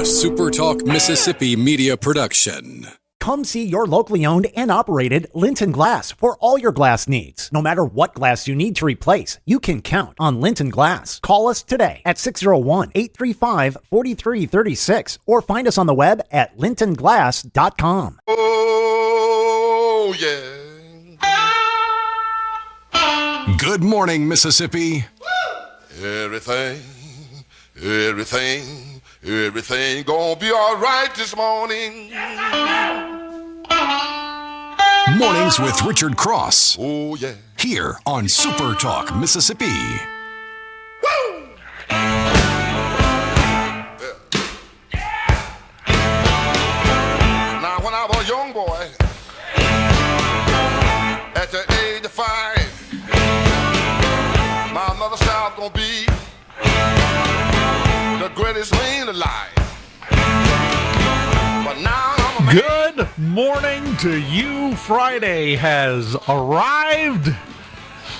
SuperTalk Mississippi media production. Come see your locally owned and operated Linton Glass for all your glass needs. No matter what glass you need to replace, you can count on Linton Glass. Call us today at 601-835-4336 or find us on the web at lintonglass.com. Oh, yeah. Good morning, Mississippi. Everything gonna be all right this morning. Mornings with Richard Cross. Oh, yeah. Here on SuperTalk Mississippi. Woo! Now, when I was a young boy, at the age of 5, my mother said I was gonna be the greatest man alive. But now I'm a man. Good morning to you. Friday has arrived.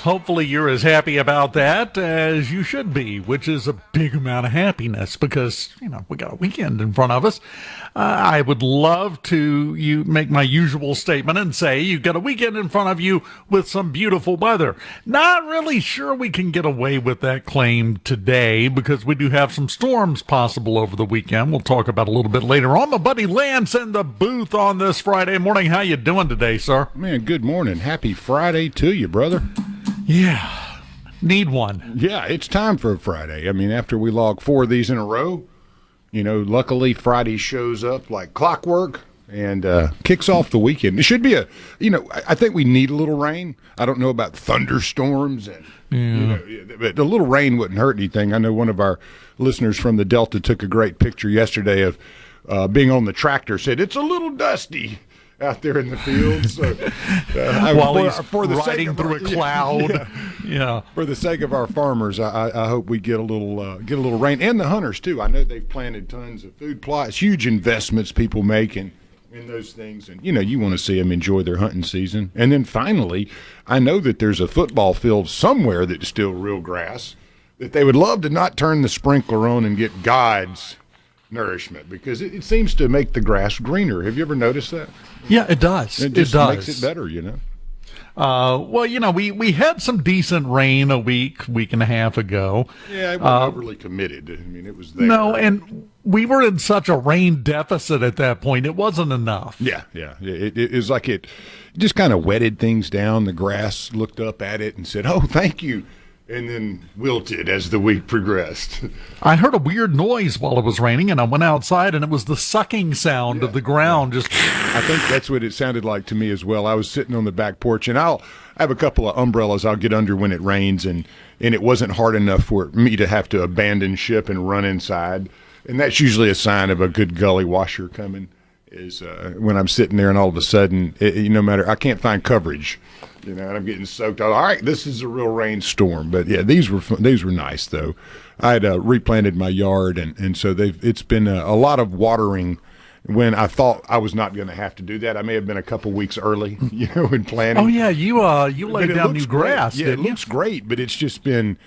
Hopefully you're as happy about that as you should be, which is a big amount of happiness because, we got a weekend in front of us. I would love to make my usual statement and say you got a weekend in front of you with some beautiful weather. Not really sure we can get away with that claim today because we do have some storms possible over the weekend. We'll talk about a little bit later on. My buddy Lance in the booth on this Friday morning. How you doing today, sir? Man, good morning. Happy Friday to you, brother. Yeah, need one. Yeah, it's time for a Friday. I mean, after we log 4 of these in a row, luckily Friday shows up like clockwork and kicks off the weekend. It should be I think we need a little rain. I don't know about thunderstorms and, but a little rain wouldn't hurt anything. I know one of our listeners from the Delta took a great picture yesterday of being on the tractor, said it's a little dusty out there in the field, so while he's riding through a cloud. Yeah. For the sake of our farmers, I hope we get a little rain, and the hunters too. I know they've planted tons of food plots, huge investments people make in those things, and you want to see them enjoy their hunting season. And then finally, I know that there's a football field somewhere that's still real grass that they would love to not turn the sprinkler on and get God's nourishment because it seems to make the grass greener. Have you ever noticed that? Yeah, it does. It just makes it better, Well, we had some decent rain a week and a half ago. Yeah, it wasn't overly committed. I mean, it was there. No, and we were in such a rain deficit at that point. It wasn't enough. Yeah. It was like it just kind of wetted things down. The grass looked up at it and said, "Oh, thank you," and then wilted as the week progressed. I heard a weird noise while it was raining, and I went outside, and it was the sucking sound of the ground. Just, I think that's what it sounded like to me as well. I was sitting on the back porch, and I have a couple of umbrellas I'll get under when it rains, and it wasn't hard enough for me to have to abandon ship and run inside. And that's usually a sign of a good gully washer coming, is when I'm sitting there and all of a sudden, no matter, I can't find coverage. And I'm getting soaked out. All right, this is a real rainstorm. But yeah, these were nice though. I had replanted my yard, and so it's been a lot of watering. When I thought I was not going to have to do that, I may have been a couple weeks early, in planting. Oh yeah, you laid down new grass. Yeah, it looks great, but it's just been,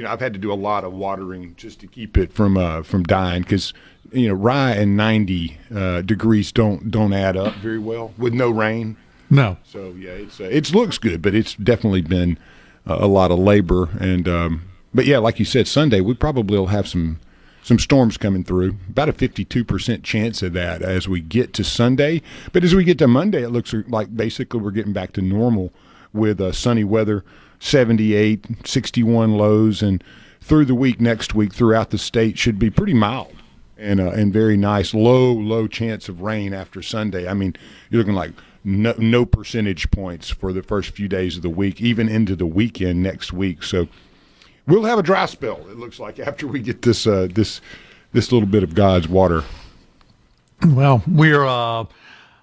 I've had to do a lot of watering just to keep it from dying because rye and 90 degrees don't add up very well with no rain. No. So yeah, it looks good, but it's definitely been a lot of labor. And but yeah, like you said, Sunday we probably will have some storms coming through. About a 52% chance of that as we get to Sunday. But as we get to Monday, it looks like basically we're getting back to normal with sunny weather, 78, 61 lows, and through the week next week throughout the state should be pretty mild and very nice. Low chance of rain after Sunday. I mean, you're looking like no percentage points for the first few days of the week, even into the weekend next week. So we'll have a dry spell, it looks like, after we get this little bit of God's water. Well, we're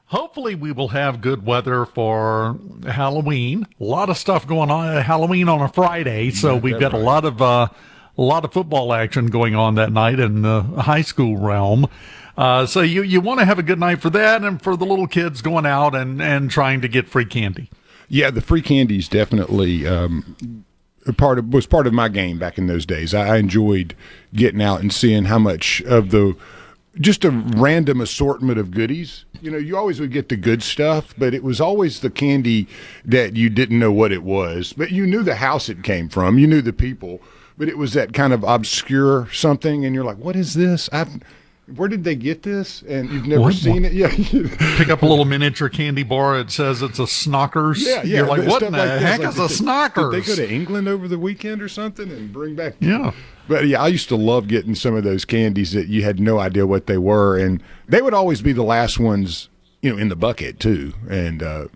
hopefully we will have good weather for Halloween. A lot of stuff going on at Halloween on a Friday, so we've got a lot of football action going on that night in the high school realm. So you want to have a good night for that and for the little kids going out and trying to get free candy. Yeah, the free candy is definitely was part of my game back in those days. I enjoyed getting out and seeing how much of the just a random assortment of goodies. You know, you always would get the good stuff, but it was always the candy that you didn't know what it was. But you knew the house it came from. You knew the people. But it was that kind of obscure something, and you're like, what is this? Where did they get this? And you've never seen it? Yeah. Pick up a little miniature candy bar. It says it's a Snockers. Yeah. You're like, what in the heck is a Snockers? Did they go to England over the weekend or something and bring back? Yeah. But yeah, I used to love getting some of those candies that you had no idea what they were, and they would always be the last ones, in the bucket too. And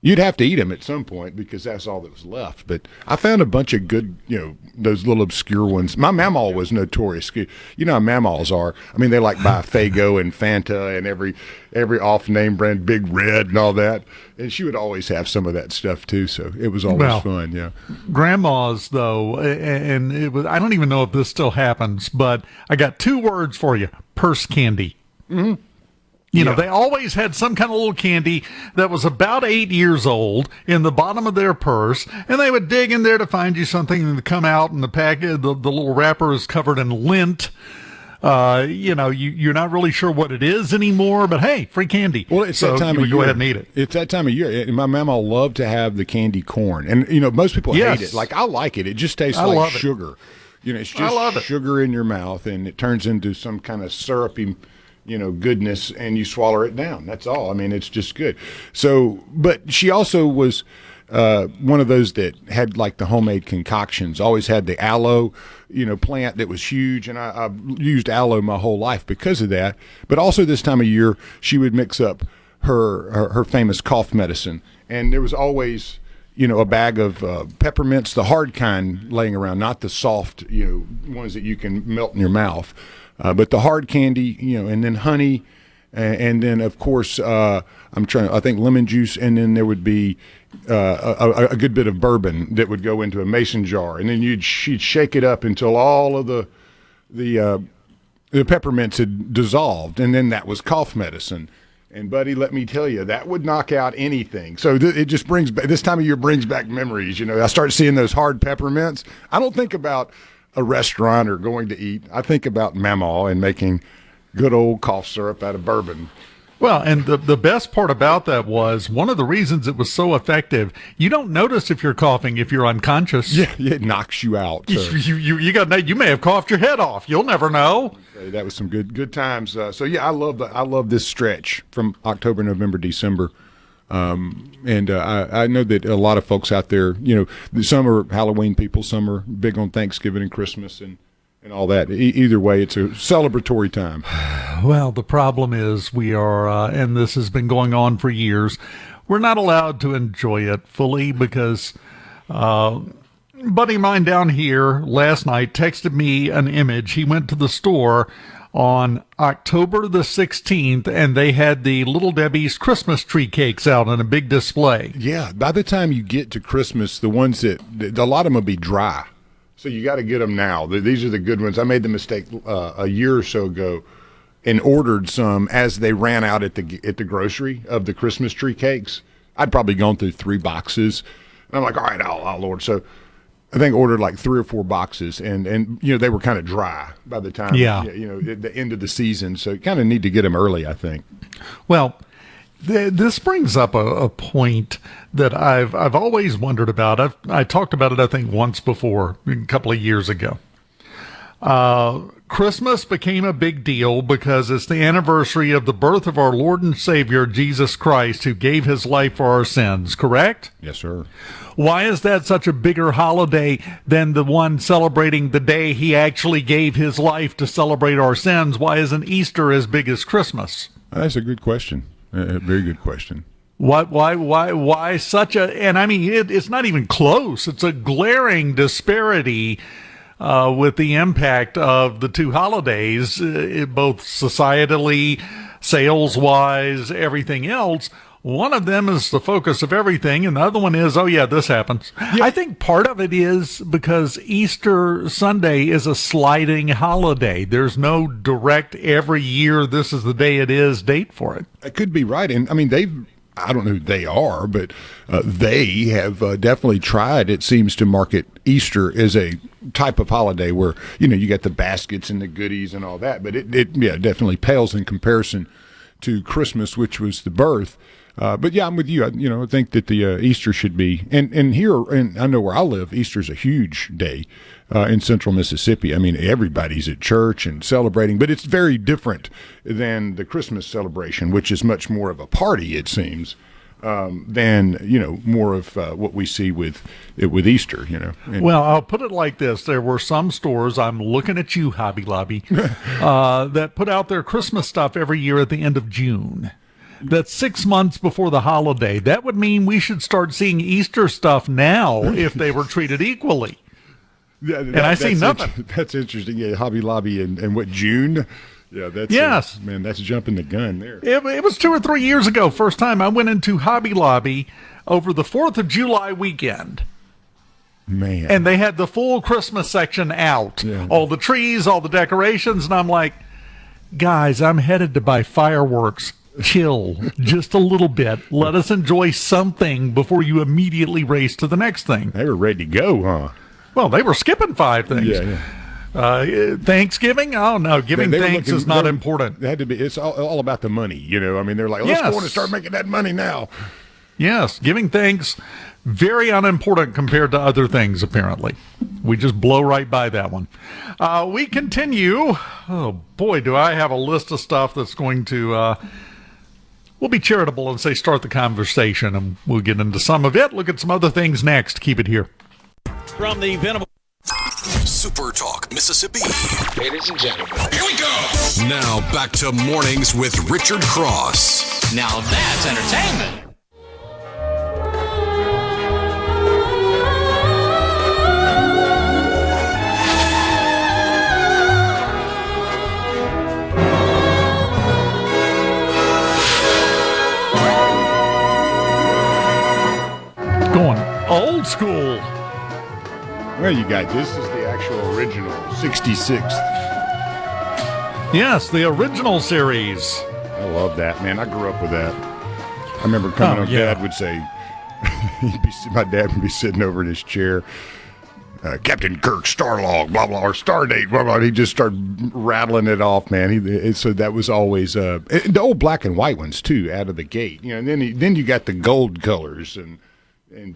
you'd have to eat them at some point because that's all that was left. But I found a bunch of good, those little obscure ones. My mamaw was notorious. You know how mamaws are. I mean, they like buy Faygo and Fanta and every off-name brand, Big Red and all that. And she would always have some of that stuff too. So it was always fun. Yeah. Grandma's though, and it was. I don't even know if this still happens, but I got 2 words for you: purse candy. Mm-hmm. They always had some kind of little candy that was about 8 years old in the bottom of their purse, and they would dig in there to find you something and come out, and the package, the little wrapper is covered in lint. You're not really sure what it is anymore, but hey, free candy. Well, it's that time of year. Go ahead and eat it. It's that time of year. My mama loved to have the candy corn, and most people hate it. Like I like it. It just tastes like sugar. It's just sugar in your mouth, and it turns into some kind of syrupy, goodness, and you swallow it down. That's all. I mean, it's just good. So, but she also was one of those that had like the homemade concoctions, always had the aloe, plant that was huge. And I've used aloe my whole life because of that. But also this time of year, she would mix up her famous cough medicine. And there was always, a bag of peppermints, the hard kind laying around, not the soft, ones that you can melt in your mouth. But the hard candy, and then honey, and then of course I think lemon juice, and then there would be a good bit of bourbon that would go into a mason jar, and then she'd shake it up until all of the peppermints had dissolved, and then that was cough medicine. And buddy, let me tell you, that would knock out anything. So it just brings back, this time of year brings back memories. I start seeing those hard peppermints. I don't think about a restaurant or going to eat. I think about mamaw and making good old cough syrup out of bourbon. Well, and the best part about that was one of the reasons it was so effective. You don't notice if you're coughing if you're unconscious. Yeah, it knocks you out. You may have coughed your head off. You'll never know. That was some good times. So yeah, I love this stretch from October, November, December. And I know that a lot of folks out there, some are Halloween people, some are big on Thanksgiving and Christmas and all that. Either way, it's a celebratory time. Well, the problem is we are, and this has been going on for years, we're not allowed to enjoy it fully because a buddy of mine down here last night texted me an image. He went to the store on October the 16th, and they had the Little Debbie's Christmas tree cakes out on a big display. Yeah, by the time you get to Christmas, the ones that a lot of them will be dry. So you got to get them now. These are the good ones. I made the mistake a year or so ago and ordered some as they ran out at the grocery of the Christmas tree cakes. I'd probably gone through 3 boxes. And I'm like, all right, I'll order. So I think ordered like 3 or 4 boxes, and they were kind of dry by the time, at the end of the season. So you kind of need to get them early, I think. Well, this brings up a point that I've always wondered about. I talked about it, I think, once before, a couple of years ago. Christmas became a big deal because it's the anniversary of the birth of our Lord and Savior, Jesus Christ, who gave his life for our sins, correct? Yes, sir. Why is that such a bigger holiday than the one celebrating the day he actually gave his life to celebrate our sins? Why isn't Easter as big as Christmas? That's a good question. A very good question. Why such a, and I mean, it's not even close. It's a glaring disparity with the impact of the two holidays, both societally, sales-wise, everything else. One of them is the focus of everything, and the other one is, oh yeah, this happens. Yeah. I think part of it is because Easter Sunday is a sliding holiday. There's no direct every year, this is the day it is date for it. It could be right. And I mean, I don't know who they are, but they have definitely tried, it seems, to market Easter as a type of holiday where, you got the baskets and the goodies and all that, but it definitely pales in comparison to Christmas, which was the birth. But yeah, I'm with you. I think that the Easter should be, and here, and I know where I live, Easter's a huge day in central Mississippi. I mean, everybody's at church and celebrating, but it's very different than the Christmas celebration, which is much more of a party, it seems, than, more of what we see with Easter, And, well, I'll put it like this. There were some stores, I'm looking at you, Hobby Lobby, that put out their Christmas stuff every year at the end of June. That's 6 months before the holiday. That would mean we should start seeing Easter stuff now if they were treated equally. And I see nothing. That's interesting. Yeah, Hobby Lobby and what, June? Yeah, that's yes. Man, that's jumping the gun there. It was 2 or 3 years ago. First time I went into Hobby Lobby over the 4th of July weekend. Man. And they had the full Christmas section out. Yeah. All the trees, all the decorations. And I'm like, guys, I'm headed to buy fireworks. Chill just a little bit. Let us enjoy something before you immediately race to the next thing. They were ready to go, huh? Well, they were skipping 5 things. Yeah. Thanksgiving? Oh, no. Giving thanks is not important. It had to be. It's all about the money, I mean, they're like, let's go on and start making that money now. Yes. Giving thanks, very unimportant compared to other things, apparently. We just blow right by that one. We continue. Oh, boy, do I have a list of stuff that's going to... We'll be charitable and say start the conversation, and we'll get into some of it. Look at some other things next. Keep it here. From the Venable Super Talk, Mississippi. Ladies and gentlemen. Here we go. Now back to Mornings with Richard Cross. Now that's entertainment. Going old school. Well, you got this is the actual original 66th. Yes, the original series. I love that, man. I grew up with that. I remember coming on. Yeah. Dad would say, my dad would be sitting over in his chair. Captain Kirk, Starlog, blah, blah, or Stardate, blah, blah. He'd just start rattling it off, man. So that was always, the old black and white ones, too, out of the gate. And then you got the gold colors and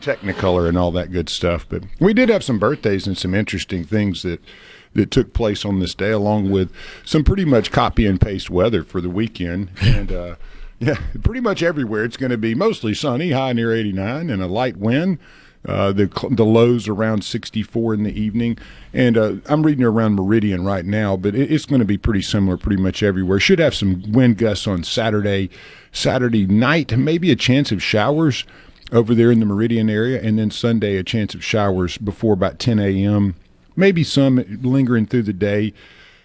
Technicolor and all that good stuff. But we did have some birthdays and some interesting things that took place on this day, along with some pretty much copy and paste weather for the weekend. And, pretty much everywhere it's going to be mostly sunny, high near 89, and a light wind. The lows around 64 in the evening. And I'm reading around Meridian right now, but it's going to be pretty similar pretty much everywhere. Should have some wind gusts on Saturday night, maybe a chance of showers over there in the Meridian area, and then Sunday a chance of showers before about 10 a.m., maybe some lingering through the day,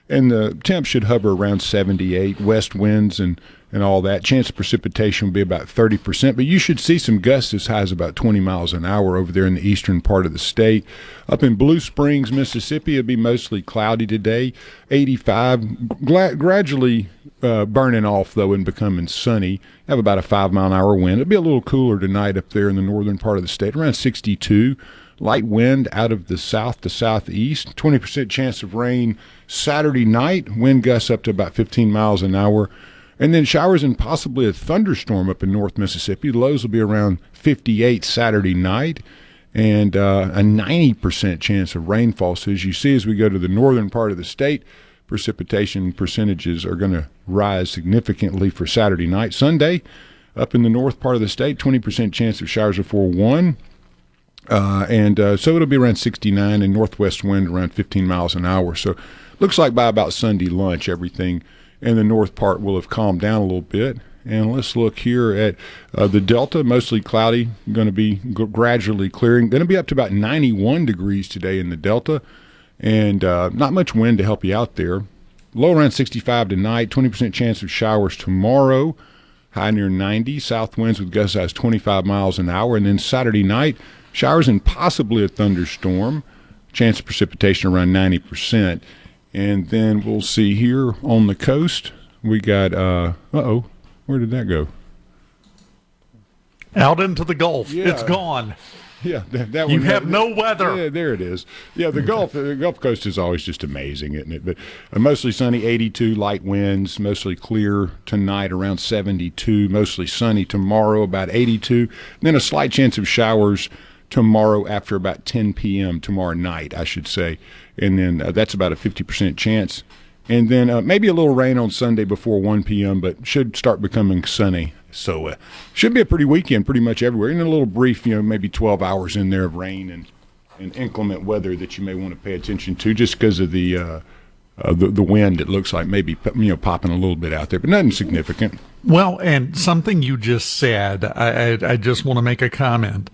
and the temp should hover around 78, west winds and all that. Chance of precipitation will be about 30%, but you should see some gusts as high as about 20 miles an hour over there in the eastern part of the state. Up in Blue Springs, Mississippi, it'll be mostly cloudy today, 85, gradually burning off, though, and becoming sunny. Have about a 5-mile-an-hour wind. It'll be a little cooler tonight up there in the northern part of the state, around 62. Light wind out of the south to southeast. 20% chance of rain Saturday night. Wind gusts up to about 15 miles an hour. And then showers and possibly a thunderstorm up in North Mississippi. Lows will be around 58 Saturday night. And a 90% chance of rainfall. So as you see, as we go to the northern part of the state, precipitation percentages are going to rise significantly for Saturday night. Sunday, up in the north part of the state, 20% chance of showers before 1. So it'll be around 69 and northwest wind around 15 miles an hour. So looks like by about Sunday lunch, everything in the north part will have calmed down a little bit. And let's look here at the Delta, mostly cloudy, going to be gradually clearing. Going to be up to about 91 degrees today in the Delta, and not much wind to help you out there. Low around 65 tonight, 20% chance of showers tomorrow, high near 90. South winds with gusts as 25 miles an hour. And then Saturday night, showers and possibly a thunderstorm, chance of precipitation around 90%. And then we'll see here on the coast, we got, where did that go? Out into the Gulf. Yeah. It's gone. Yeah, that You one, have no weather. Yeah, there it is. Yeah, the Gulf Coast is always just amazing, isn't it? But mostly sunny, 82, light winds, mostly clear tonight, around 72, mostly sunny tomorrow, about 82. Then a slight chance of showers tomorrow after about 10 p.m. tomorrow night, I should say. And then that's about a 50% chance. And then maybe a little rain on Sunday before 1 p.m., but should start becoming sunny. So should be a pretty weekend pretty much everywhere. And a little brief, maybe 12 hours in there of rain and inclement weather that you may want to pay attention to just because of the wind. It looks like maybe popping a little bit out there, but nothing significant. Well, and something you just said, I just want to make a comment.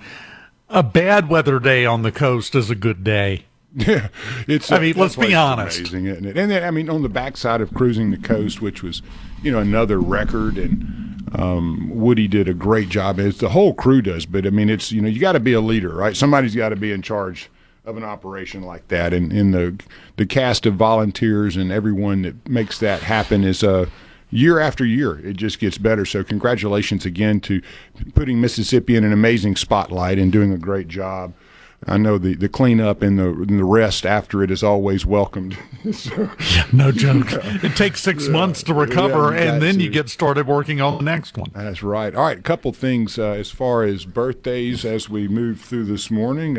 A bad weather day on the coast is a good day. Yeah, it's. Let's be honest. Amazing, isn't it? And then, on the backside of cruising the coast, which was, another record, and Woody did a great job. It's the whole crew does, but it's you got to be a leader, right? Somebody's got to be in charge of an operation like that, and in the cast of volunteers and everyone that makes that happen is year after year, it just gets better. So congratulations again to putting Mississippi in an amazing spotlight and doing a great job. I know the cleanup and the rest after it is always welcomed. So, no joke. It takes 6 months to recover, and then you get started working on the next one. That's right. All right, a couple things as far as birthdays as we move through this morning.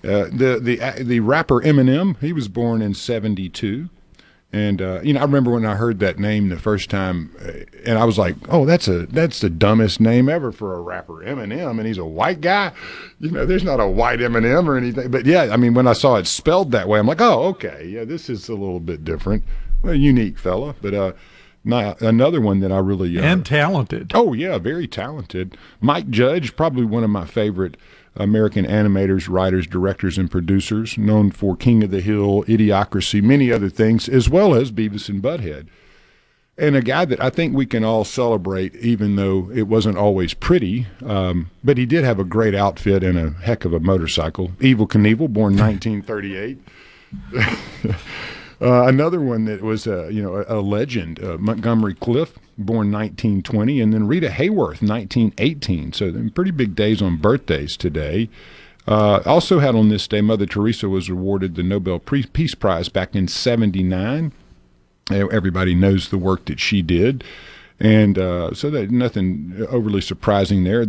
The rapper Eminem, he was born in 1972. And I remember when I heard that name the first time, and I was like, "Oh, that's the dumbest name ever for a rapper, Eminem." And he's a white guy. There's not a white Eminem or anything. But yeah, when I saw it spelled that way, I'm like, "Oh, okay, yeah, this is a little bit different." Well, unique fella, but another one that I really and talented. Oh yeah, very talented. Mike Judge, probably one of my favorite American animators, writers, directors, and producers, known for King of the Hill, Idiocracy, many other things, as well as Beavis and Butthead. And a guy that I think we can all celebrate, even though it wasn't always pretty, but he did have a great outfit and a heck of a motorcycle. Evel Knievel, born 1938. Another one that was a legend, Montgomery Clift, born 1920, and then Rita Hayworth, 1918. So pretty big days on birthdays today. Also had on this day, Mother Teresa was awarded the Nobel Peace Prize back in 1979. Everybody knows the work that she did, and so that nothing overly surprising there.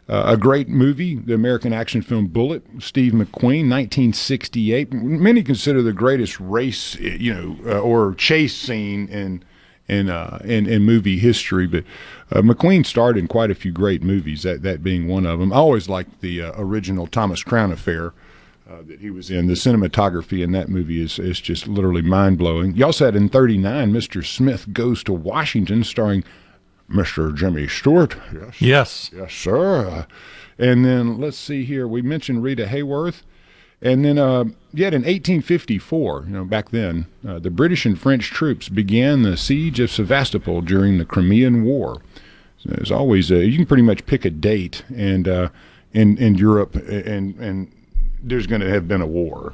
A great movie, the American action film Bullet, Steve McQueen, 1968. Many consider the greatest race, or chase scene in movie history. But McQueen starred in quite a few great movies, that being one of them. I always liked the original Thomas Crown Affair that he was in. The cinematography in that movie is just literally mind-blowing. You also had in 1939, Mr. Smith Goes to Washington, starring Mr. Jimmy Stewart. Yes. Yes, sir. And then let's see here. We mentioned Rita Hayworth. And then yet in 1854, back then, the British and French troops began the siege of Sevastopol during the Crimean War. So there's always you can pretty much pick a date and in Europe and there's going to have been a war,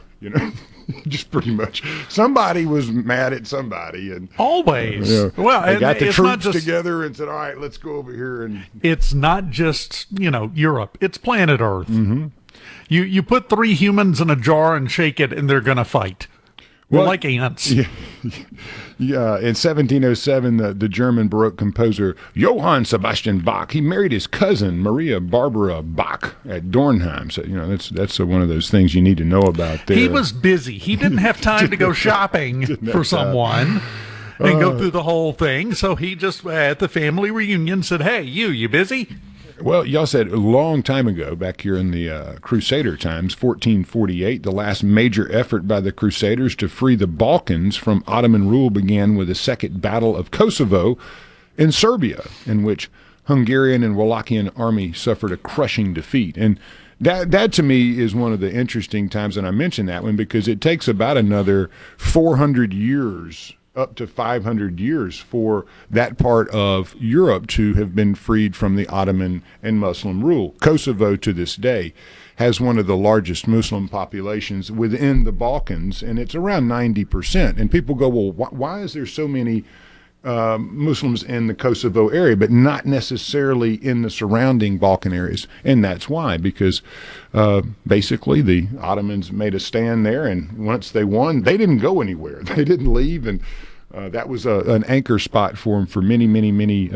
just pretty much. Somebody was mad at somebody, and always. Well, they got the troops just together and said, "All right, let's go over here." And it's not just Europe; it's planet Earth. Mm-hmm. You put 3 humans in a jar and shake it, and they're going to fight. We're like ants. Yeah. In 1707, the German Baroque composer Johann Sebastian Bach, he married his cousin Maria Barbara Bach at Dornheim. So that's one of those things you need to know about there. He was busy. He didn't have time to go shopping for someone and go through the whole thing. So he just at the family reunion said, "Hey, you busy?" Well, y'all said a long time ago, back here in the Crusader times, 1448, the last major effort by the Crusaders to free the Balkans from Ottoman rule began with the Second Battle of Kosovo in Serbia, in which Hungarian and Wallachian army suffered a crushing defeat. And that to me is one of the interesting times, and I mention that one because it takes about another 400 years up to 500 years for that part of Europe to have been freed from the Ottoman and Muslim rule. Kosovo, to this day, has one of the largest Muslim populations within the Balkans, and it's around 90%. And people go, well, why is there so many Muslims in the Kosovo area, but not necessarily in the surrounding Balkan areas. And that's why, because basically the Ottomans made a stand there, and once they won, they didn't go anywhere. They didn't leave, and that was an anchor spot for them for many, many, many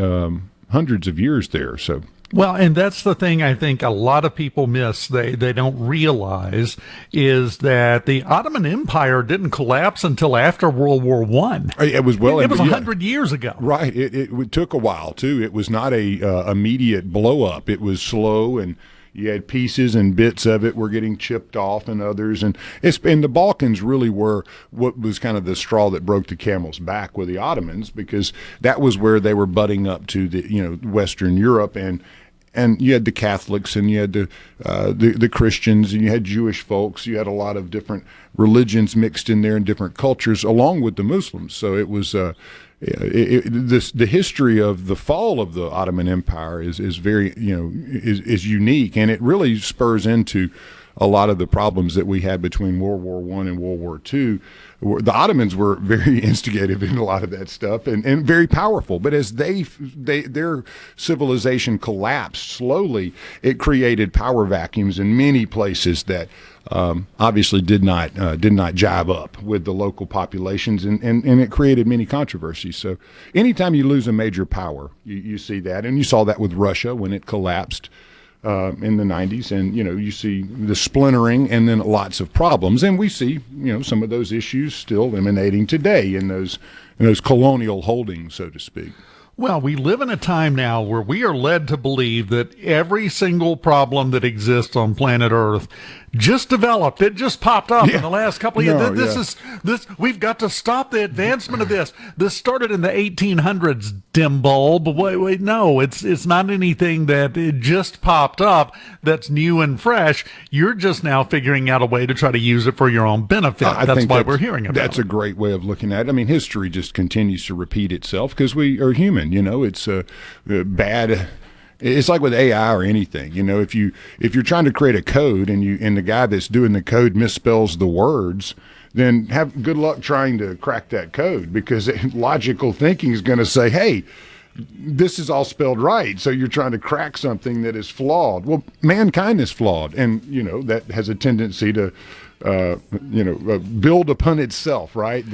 hundreds of years there. So. Well, and that's the thing I think a lot of people miss. They don't realize is that the Ottoman Empire didn't collapse until after World War I. It was 100 years ago. Right. It took a while too. It was not a immediate blow up. It was slow, and you had pieces and bits of it were getting chipped off, and others. And the Balkans really were what was kind of the straw that broke the camel's back with the Ottomans, because that was where they were butting up to the Western Europe, and you had the Catholics, and you had the Christians, and you had Jewish folks. You had a lot of different religions mixed in there and different cultures, along with the Muslims. So it was the history of the fall of the Ottoman Empire is very is unique, and it really spurs into a lot of the problems that we had between World War I and World War II. The Ottomans were very instigative in a lot of that stuff, and very powerful. But as their civilization collapsed slowly, it created power vacuums in many places that obviously did not jive up with the local populations, and it created many controversies. So anytime you lose a major power, you see that, and you saw that with Russia when it collapsed in the 90s, and you see the splintering and then lots of problems, and we see some of those issues still emanating today in those colonial holdings, so to speak. Well, we live in a time now where we are led to believe that every single problem that exists on planet Earth just developed. It just popped up in the last couple of years. We've got to stop the advancement of this. This started in the 1800s, dim bulb. Wait, no, it's not anything that it just popped up that's new and fresh. You're just now figuring out a way to try to use it for your own benefit. That's why we're hearing about it. That's a great way of looking at it. I mean, history just continues to repeat itself because we are human. It's bad. It's like with AI or anything, if you're trying to create a code and the guy that's doing the code misspells the words, then have good luck trying to crack that code, because logical thinking is going to say, hey, this is all spelled right. So you're trying to crack something that is flawed. Well, mankind is flawed, and that has a tendency to build upon itself, right?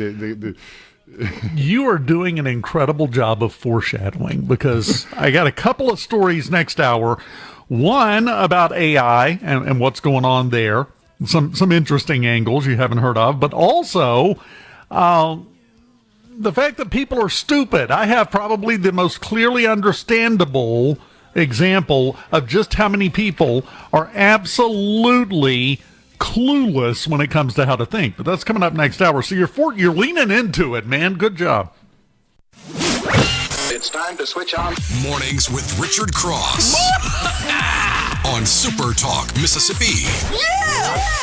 You are doing an incredible job of foreshadowing, because I got a couple of stories next hour. One about AI and what's going on there. Some interesting angles you haven't heard of, but also the fact that people are stupid. I have probably the most clearly understandable example of just how many people are absolutely clueless when it comes to how to think. But that's coming up next hour. So you're leaning into it, man. Good job. It's time to switch on. Mornings with Richard Cross on SuperTalk, Mississippi. Yeah!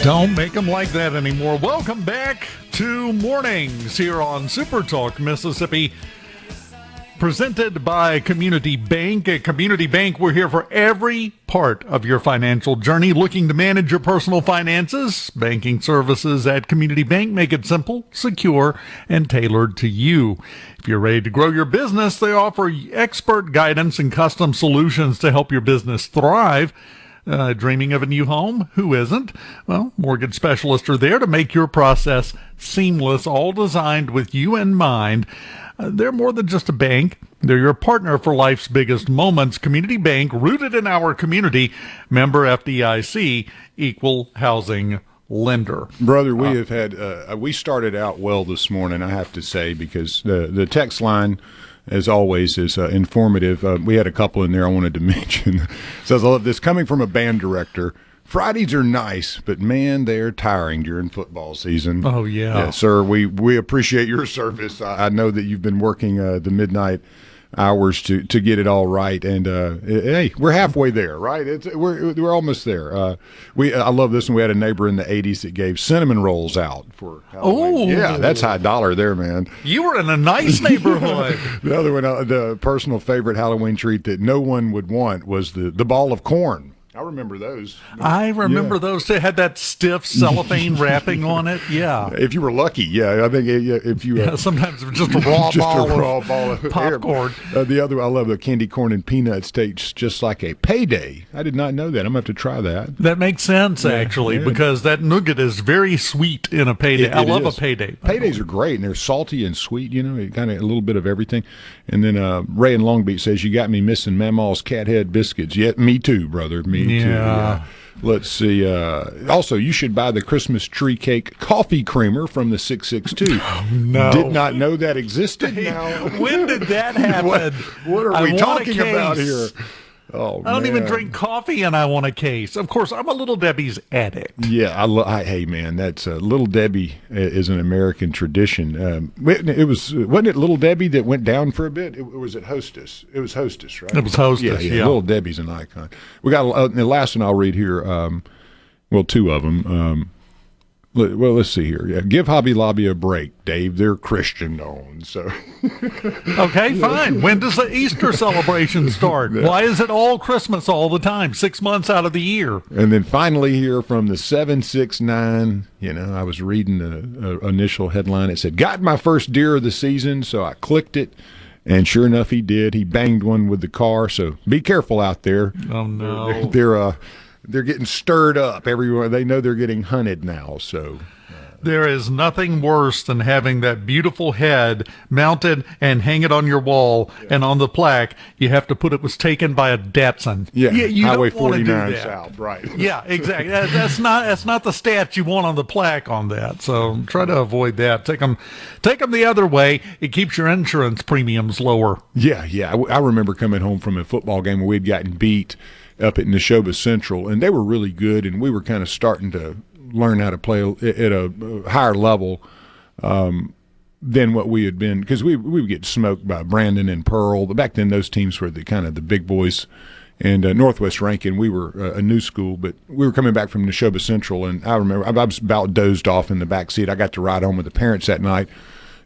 Don't make them like that anymore. Welcome back to Mornings here on SuperTalk, Mississippi, presented by Community Bank. At Community Bank, we're here for every part of your financial journey. Looking to manage your personal finances? Banking services at Community Bank make it simple, secure, and tailored to you. If you're ready to grow your business, they offer expert guidance and custom solutions to help your business thrive. Dreaming of a new home? Who isn't? Well, mortgage specialists are there to make your process seamless, all designed with you in mind. They're more than just a bank. They're your partner for life's biggest moments. Community Bank, rooted in our community, member FDIC, equal housing lender. Brother, we have had, we started out well this morning, I have to say, because the text line, as always, is informative. We had a couple in there I wanted to mention. Says, I love this. Coming from a band director, Fridays are nice, but man, they're tiring during football season. Oh, yeah. Yeah, sir, we appreciate your service. I know that you've been working the midnight hours to get it all right. And hey, we're halfway there, right? We're almost there. I love this one. We had a neighbor in the 80s that gave cinnamon rolls out for Halloween. Oh, yeah, that's high dollar there, man. You were in a nice neighborhood. The other one, the personal favorite Halloween treat that no one would want was the ball of corn. I remember those. I remember those too. Had that stiff cellophane wrapping on it. Yeah. If you were lucky, I think if you sometimes it was just a raw ball of popcorn. The other, I love the candy corn and peanuts tastes just like a payday. I did not know that. I'm gonna have to try that. That makes sense actually because that nougat is very sweet in a payday. I love a payday. Paydays are great and they're salty and sweet. Kind of a little bit of everything. And then Ray in Long Beach says, "You got me missing Mamaw's cat head biscuits." Yeah, me too, brother. Me too. Yeah. Let's see. Also, you should buy the Christmas tree cake coffee creamer from the 662. Oh, no. Did not know that existed. Now. When did that happen? What are we talking about here? Oh, I don't even drink coffee, and I want a case. Of course, I'm a Little Debbie's addict. Yeah, hey man, that's Little Debbie is an American tradition. Wasn't it Little Debbie that went down for a bit? Was it Hostess? It was Hostess, right? It was Hostess. Yeah. Little Debbie's an icon. We got the last one I'll read here. Two of them. Well, let's see here. Yeah, give Hobby Lobby a break, Dave. They're Christian-owned, so. Okay, fine. When does the Easter celebration start? Why is it all Christmas all the time, 6 months out of the year? And then finally here from the 769, I was reading the initial headline. It said, got my first deer of the season, so I clicked it. And sure enough, he did. He banged one with the car, so be careful out there. Oh, no. They're getting stirred up everywhere. They know they're getting hunted now. So there is nothing worse than having that beautiful head mounted and hang it on your wall. And on the plaque, you have to put it was taken by a Datsun. Yeah, you Highway don't want to do 49 that. South, right? Yeah, exactly. That's not the stats you want on the plaque on that. So try to avoid that. Take them the other way. It keeps your insurance premiums lower. Yeah. I remember coming home from a football game where we'd gotten beat up at Neshoba Central, and they were really good, and we were kind of starting to learn how to play at a higher level than what we had been, because we would get smoked by Brandon and Pearl. But back then, those teams were the kind of the big boys. And Northwest Rankin, we were a new school, but we were coming back from Neshoba Central, and I remember I was about dozed off in the back seat. I got to ride home with the parents that night,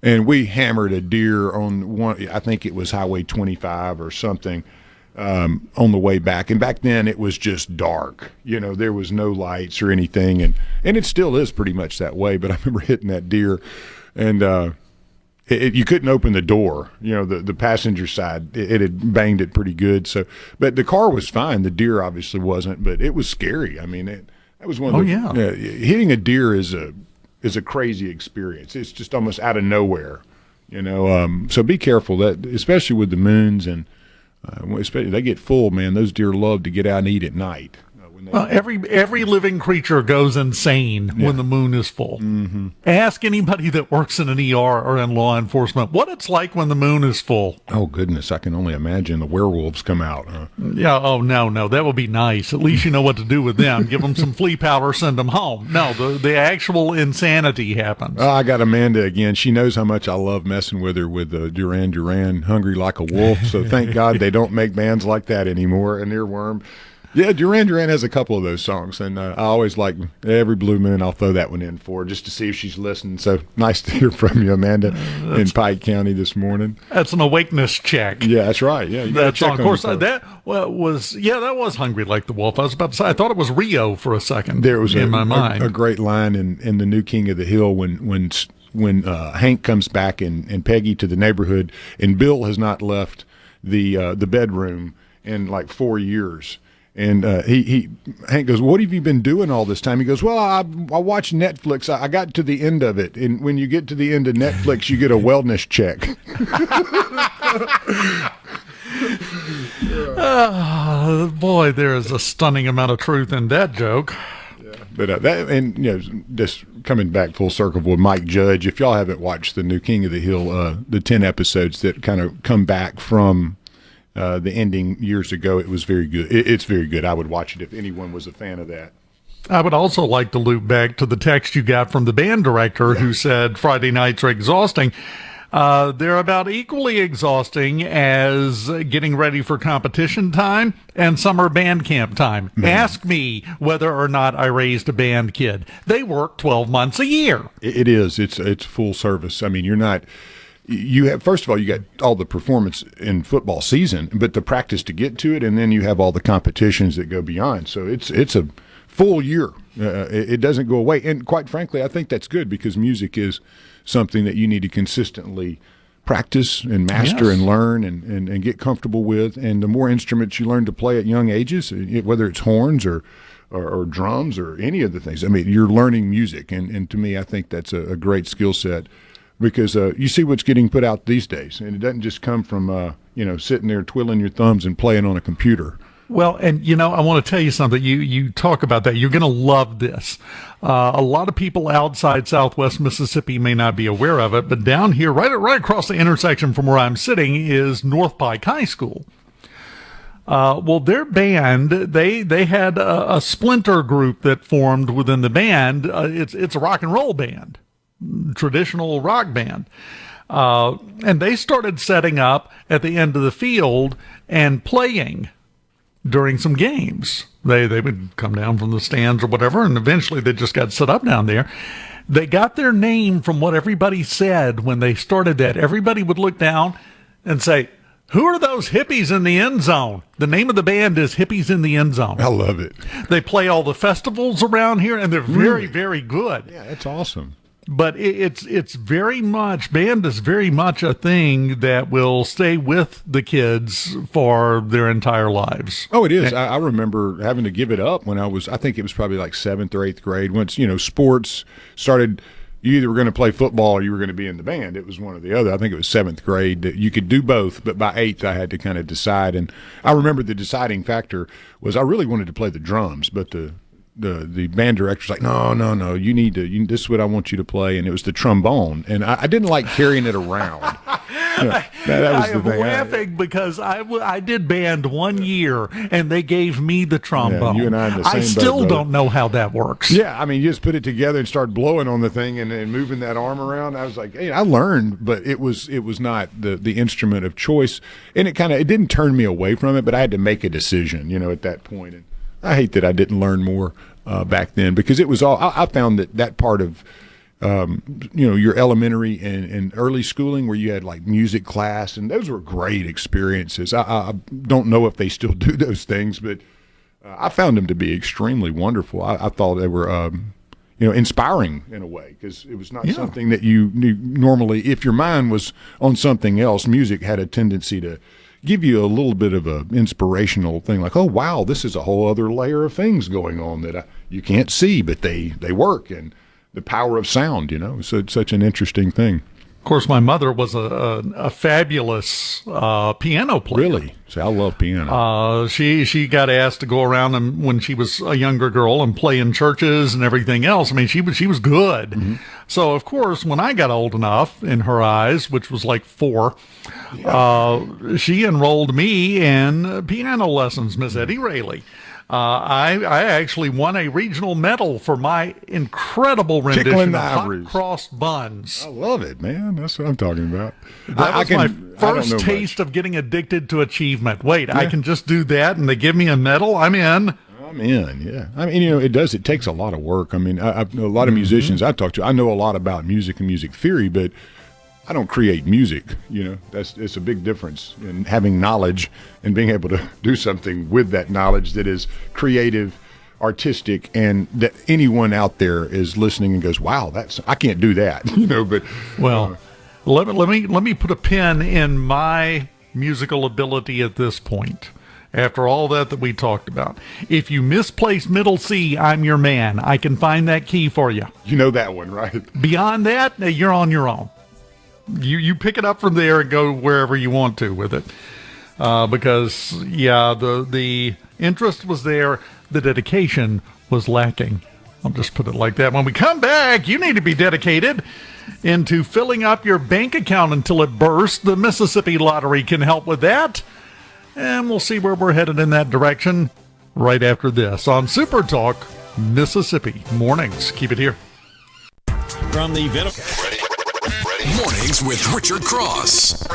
and we hammered a deer on one. I think it was Highway 25 or something. On the way back, and back then it was just dark. There was no lights or anything, and it still is pretty much that way. But I remember hitting that deer, and you couldn't open the door. The passenger side, it had banged it pretty good. So, but the car was fine. The deer obviously wasn't, but it was scary. I mean, that was one of the. Hitting a deer is a crazy experience. It's just almost out of nowhere. So be careful that, especially with the moons and. Especially they get full, man. Those deer love to get out and eat at night. Every living creature goes insane when the moon is full. Mm-hmm. Ask anybody that works in an ER or in law enforcement what it's like when the moon is full. Oh, goodness. I can only imagine the werewolves come out. Huh? Yeah. Oh, no. That would be nice. At least you know what to do with them. Give them some flea powder, send them home. No, the actual insanity happens. I got Amanda again. She knows how much I love messing with her with Duran Duran, Hungry Like a Wolf. So thank God they don't make bands like that anymore. An earworm. Yeah, Duran Duran has a couple of those songs, and I always like every blue moon. I'll throw that one in for her just to see if she's listening. So nice to hear from you, Amanda, in Pike County this morning. That's an awakeness check. Yeah, that's right. Yeah, that's on. Of course, that was Hungry Like the Wolf. I was about to say I thought it was Rio for a second. There was in my mind a great line in the New King of the Hill when Hank comes back and Peggy to the neighborhood, and Bill has not left the bedroom in like 4 years. And Hank goes, what have you been doing all this time? He goes, well, I watched Netflix. I got to the end of it. And when you get to the end of Netflix, you get a wellness check. Oh, boy, there is a stunning amount of truth in that joke. Yeah, but just coming back full circle with Mike Judge, if y'all haven't watched the New King of the Hill, the 10 episodes that kind of come back from the ending years ago, it was very good. It's very good. I would watch it if anyone was a fan of that. I would also like to loop back to the text you got from the band director who said Friday nights are exhausting. They're about equally exhausting as getting ready for competition time and summer band camp time. Ask me whether or not I raised a band kid. They work 12 months a year. It is. It's full service. I mean, you're not. You have, first of all, you got all the performance in football season, but the practice to get to it, and then you have all the competitions that go beyond. So it's a full year. It doesn't go away. And quite frankly, I think that's good because music is something that you need to consistently practice and master and learn and get comfortable with. And the more instruments you learn to play at young ages, whether it's horns or drums or any of the things, I mean, you're learning music. And to me, I think that's a great skill set. Because you see what's getting put out these days, and it doesn't just come from sitting there twiddling your thumbs and playing on a computer. Well, and I want to tell you something. You talk about that. You're going to love this. A lot of people outside Southwest Mississippi may not be aware of it, but down here, right across the intersection from where I'm sitting, is North Pike High School. Well, their band, they had a splinter group that formed within the band. It's a rock and roll band. Traditional rock band. And they started setting up at the end of the field and playing during some games. They would come down from the stands or whatever, and eventually they just got set up down there. They got their name from what everybody said when they started that. Everybody would look down and say, "Who are those hippies in the end zone?" The name of the band is Hippies in the End Zone. I love it. They play all the festivals around here, and they're very, very good. Yeah, that's awesome. But it's very much, band is very much a thing that will stay with the kids for their entire lives. Oh, it is. I remember having to give it up when I think it was probably like 7th or 8th grade. Once, sports started, you either were going to play football or you were going to be in the band. It was one or the other. I think it was 7th grade that you could do both, but by 8th I had to kind of decide. And I remember the deciding factor was I really wanted to play the drums, but the band director's like, no, you need to, this is what I want you to play. And it was the trombone. And I didn't like carrying it around. That was the thing. Laughing because I did band 1 year and they gave me the trombone. Yeah, you and I in the same I still boat, don't know how that works. Yeah, I mean, you just put it together and start blowing on the thing and moving that arm around. I was like, hey, I learned, but it was not the instrument of choice. And it didn't turn me away from it, but I had to make a decision, at that point. And I hate that I didn't learn more back then because it was all. I found that part of your elementary and early schooling where you had like music class, and those were great experiences. I don't know if they still do those things, but I found them to be extremely wonderful. I thought they were inspiring in a way because it was not something that you knew normally. If your mind was on something else, music had a tendency to give you a little bit of a inspirational thing, like, oh wow, this is a whole other layer of things going on that you can't see, but they work, and the power of sound, so it's such an interesting thing. Of course, my mother was a fabulous piano player. Really? See, I love piano. She got asked to go around and when she was a younger girl and play in churches and everything else. I mean, she was good. Mm-hmm. So, of course, when I got old enough, in her eyes, which was like 4, she enrolled me in piano lessons, Miss Eddie Rayleigh. I actually won a regional medal for my incredible rendition of Hot Crossed Buns. I love it, man. That's what I'm talking about. That was my first taste of getting addicted to achievement. Wait, I can just do that and they give me a medal? I'm in. Yeah. I mean, it does. It takes a lot of work. I mean, I know a lot of musicians I talk to. I know a lot about music and music theory, but I don't create music. It's a big difference in having knowledge and being able to do something with that knowledge that is creative, artistic, and that anyone out there is listening and goes, "Wow, I can't do that." But let me put a pin in my musical ability at this point. After all that we talked about, if you misplace middle C, I'm your man. I can find that key for you. You know that one, right? Beyond that, you're on your own. You pick it up from there and go wherever you want to with it. Because, the interest was there. The dedication was lacking. I'll just put it like that. When we come back, you need to be dedicated into filling up your bank account until it bursts. The Mississippi Lottery can help with that. And we'll see where we're headed in that direction right after this on SuperTalk Mississippi Mornings. Keep it here. From the Mornings with Richard Cross.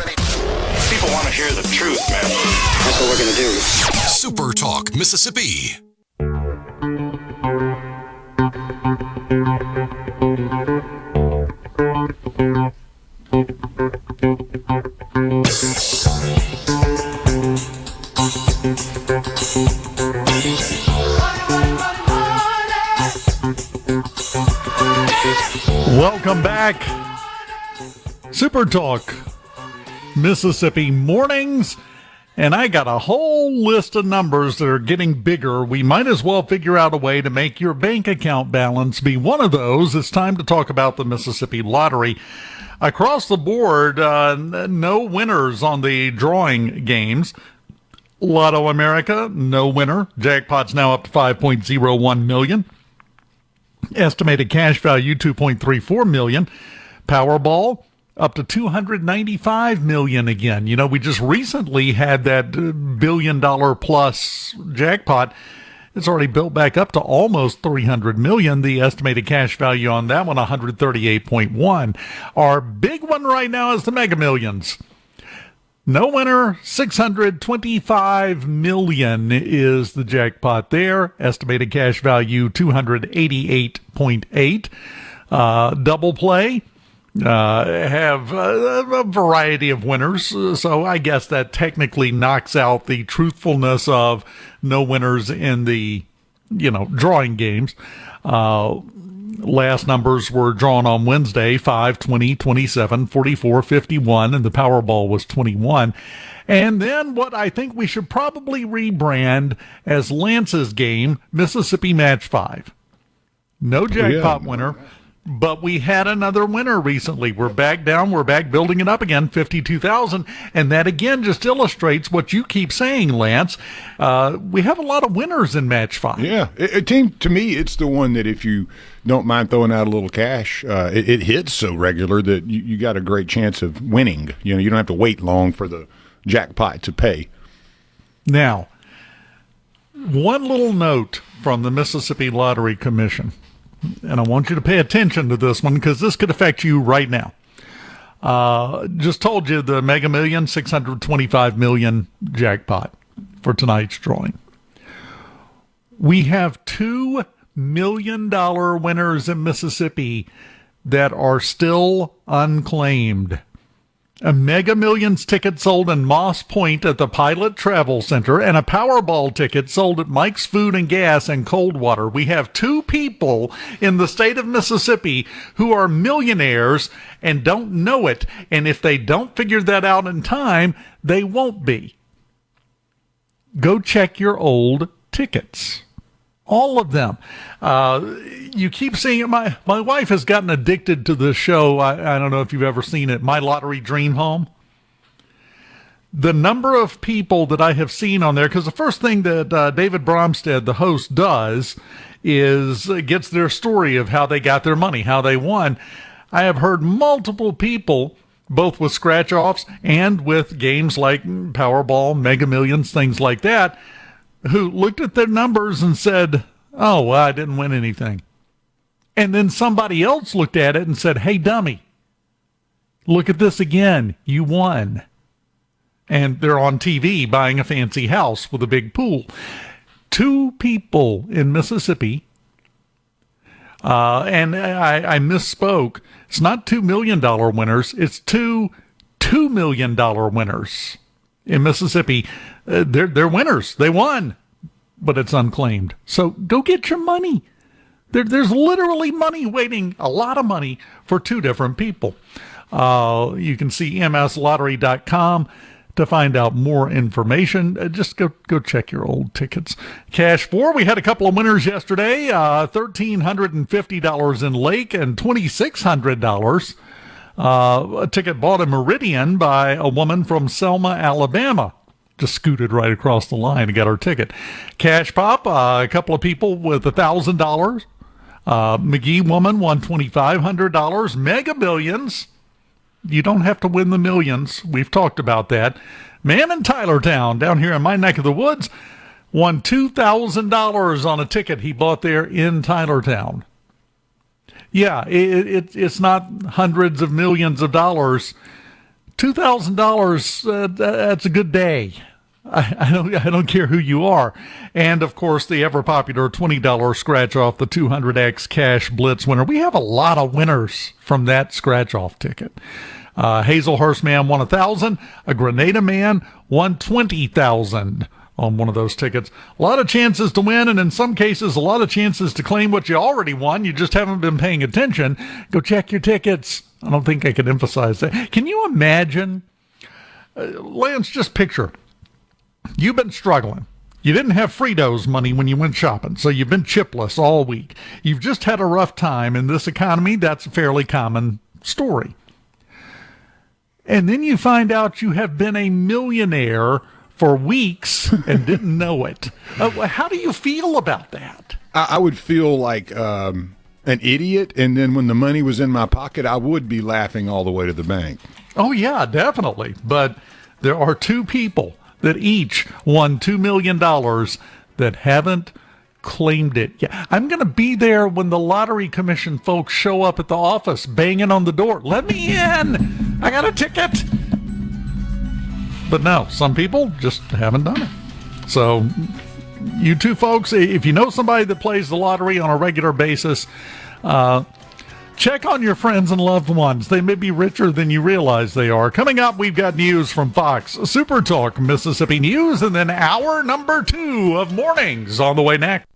People want to hear the truth, man. That's what we're going to do. Super Talk, Mississippi. Welcome back. Super Talk, Mississippi mornings. And I got a whole list of numbers that are getting bigger. We might as well figure out a way to make your bank account balance be one of those. It's time to talk about the Mississippi Lottery. Across the board, no winners on the drawing games. Lotto America, no winner. Jackpot's now up to $5.01 million. Estimated cash value, $2.34 million. Powerball, up to $295 million again. You know, we just recently had that $1 billion plus jackpot. It's already built back up to almost $300 million. The estimated cash value on that one, $138.1. Our big one right now is the Mega Millions. No winner, $625 million is the jackpot there. Estimated cash value, $288.8. Double play. Have a variety of winners, so I guess that technically knocks out the truthfulness of no winners in the, drawing games. Last numbers were drawn on Wednesday, 5, 20, 27, 44, 51, and the Powerball was 21. And then what I think we should probably rebrand as Lance's game, Mississippi Match 5. No jackpot winner. But we had another winner recently. We're back down. We're back building it up again, 52,000. And that, again, just illustrates what you keep saying, Lance. We have a lot of winners in Match 5. Yeah. To me, it's the one that if you don't mind throwing out a little cash, it hits so regular that you got a great chance of winning. You don't have to wait long for the jackpot to pay. Now, one little note from the Mississippi Lottery Commission. And I want you to pay attention to this one because this could affect you right now. Just told you the Mega Million, $625 million jackpot for tonight's drawing. We have $2 million winners in Mississippi that are still unclaimed. A Mega Millions ticket sold in Moss Point at the Pilot Travel Center, and a Powerball ticket sold at Mike's Food and Gas in Coldwater. We have two people in the state of Mississippi who are millionaires and don't know it. And if they don't figure that out in time, they won't be. Go check your old tickets. All of them. You keep seeing it. My wife has gotten addicted to this show. I don't know if you've ever seen it, My Lottery Dream Home. The number of people that I have seen on there, because the first thing that David Bromstead, the host, does is gets their story of how they got their money, how they won. I have heard multiple people, both with scratch-offs and with games like Powerball, Mega Millions, things like that, who looked at their numbers and said, oh, well, I didn't win anything. And then somebody else looked at it and said, hey, dummy, look at this again. You won. And they're on TV buying a fancy house with a big pool. Two people in Mississippi, and I misspoke. It's not $2 million winners. It's two $2 million winners in Mississippi. They're winners. They won, but it's unclaimed. So go get your money. There's literally money waiting, a lot of money for two different people. You can see mslottery.com to find out more information. Just go check your old tickets. Cash 4, we had a couple of winners yesterday. $1,350 in Lake and $2,600. A ticket bought in Meridian by a woman from Selma, Alabama. Just scooted right across the line and got her ticket. Cash Pop, a couple of people with $1,000. McGee woman won $2,500. Mega Millions. You don't have to win the millions. We've talked about that. Man in Tylertown, down here in my neck of the woods, won $2,000 on a ticket he bought there in Tylertown. Yeah, it's not hundreds of millions of dollars. $2,000, that's a good day. I don't care who you are. And, of course, the ever-popular $20 scratch-off, the 200X Cash Blitz winner. We have a lot of winners from that scratch-off ticket. Hazelhurst Man won $1,000. A Grenada Man won $20,000 on one of those tickets. A lot of chances to win, and in some cases, a lot of chances to claim what you already won. You just haven't been paying attention. Go check your tickets. I don't think I can emphasize that. Can you imagine, Lance, just picture, you've been struggling. You didn't have Fritos money when you went shopping, so you've been chipless all week. You've just had a rough time in this economy. That's a fairly common story. And then you find out you have been a millionaire for weeks and didn't know it. How do you feel about that? I would feel like an idiot, and then when the money was in my pocket, I would be laughing all the way to the bank. Oh, yeah, definitely. But there are two people that each won $2 million that haven't claimed it. Yeah, I'm going to be there when the Lottery Commission folks show up at the office banging on the door. Let me in. I got a ticket. But no, some people just haven't done it. So you two folks, if you know somebody that plays the lottery on a regular basis, check on your friends and loved ones. They may be richer than you realize they are. Coming up, we've got news from Fox, SuperTalk, Mississippi News, and then hour number 2 of Mornings on the way next.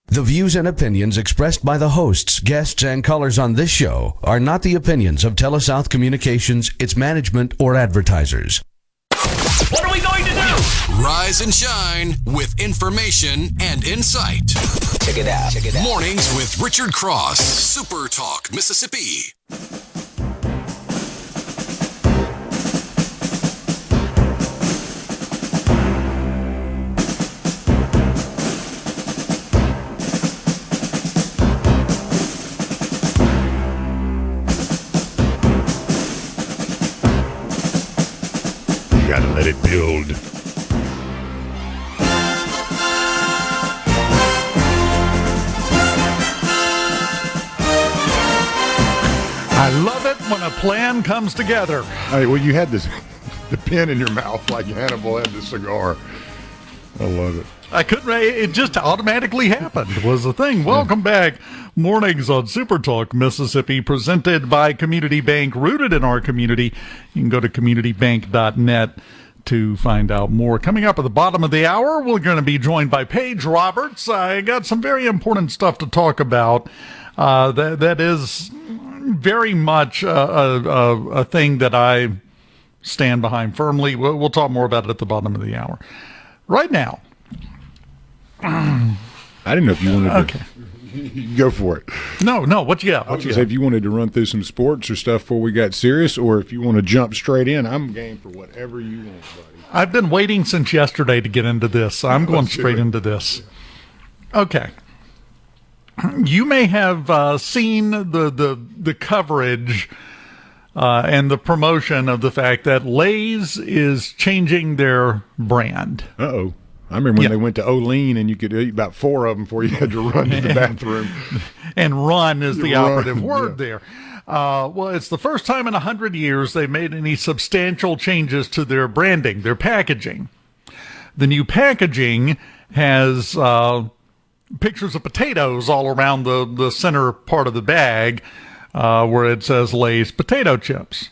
The views and opinions expressed by the hosts, guests, and callers on this show are not the opinions of TeleSouth Communications, its management, or advertisers. What are we going to do? Rise and shine with information and insight. Check it out. Check it out. Mornings with Richard Cross, Super Talk, Mississippi. Gotta let it build. I love it when a plan comes together. All right, well, you had the pen in your mouth like Hannibal had the cigar. I love it. I couldn't, it just automatically happened, was the thing. Welcome back. Mornings on Super Talk, Mississippi, presented by Community Bank, rooted in our community. You can go to communitybank.net to find out more. Coming up at the bottom of the hour, we're going to be joined by Paige Roberts. I got some very important stuff to talk about. That is very much a thing that I stand behind firmly. We'll talk more about it at the bottom of the hour. Right now, I didn't know if you wanted okay. to go for it. No, what you got? I was going to say, if you wanted to run through some sports or stuff before we got serious, or if you want to jump straight in, I'm game for whatever you want, buddy. I've been waiting since yesterday to get into this, so I'm going straight into this. Okay. You may have seen the coverage and the promotion of the fact that Lay's is changing their brand. Uh-oh. I remember when they went to Olean and you could eat about 4 of them before you had to run to the bathroom. And run is the operative word there. Well, it's the first time in 100 years they've made any substantial changes to their branding, their packaging. The new packaging has pictures of potatoes all around the center part of the bag where it says Lay's potato chips.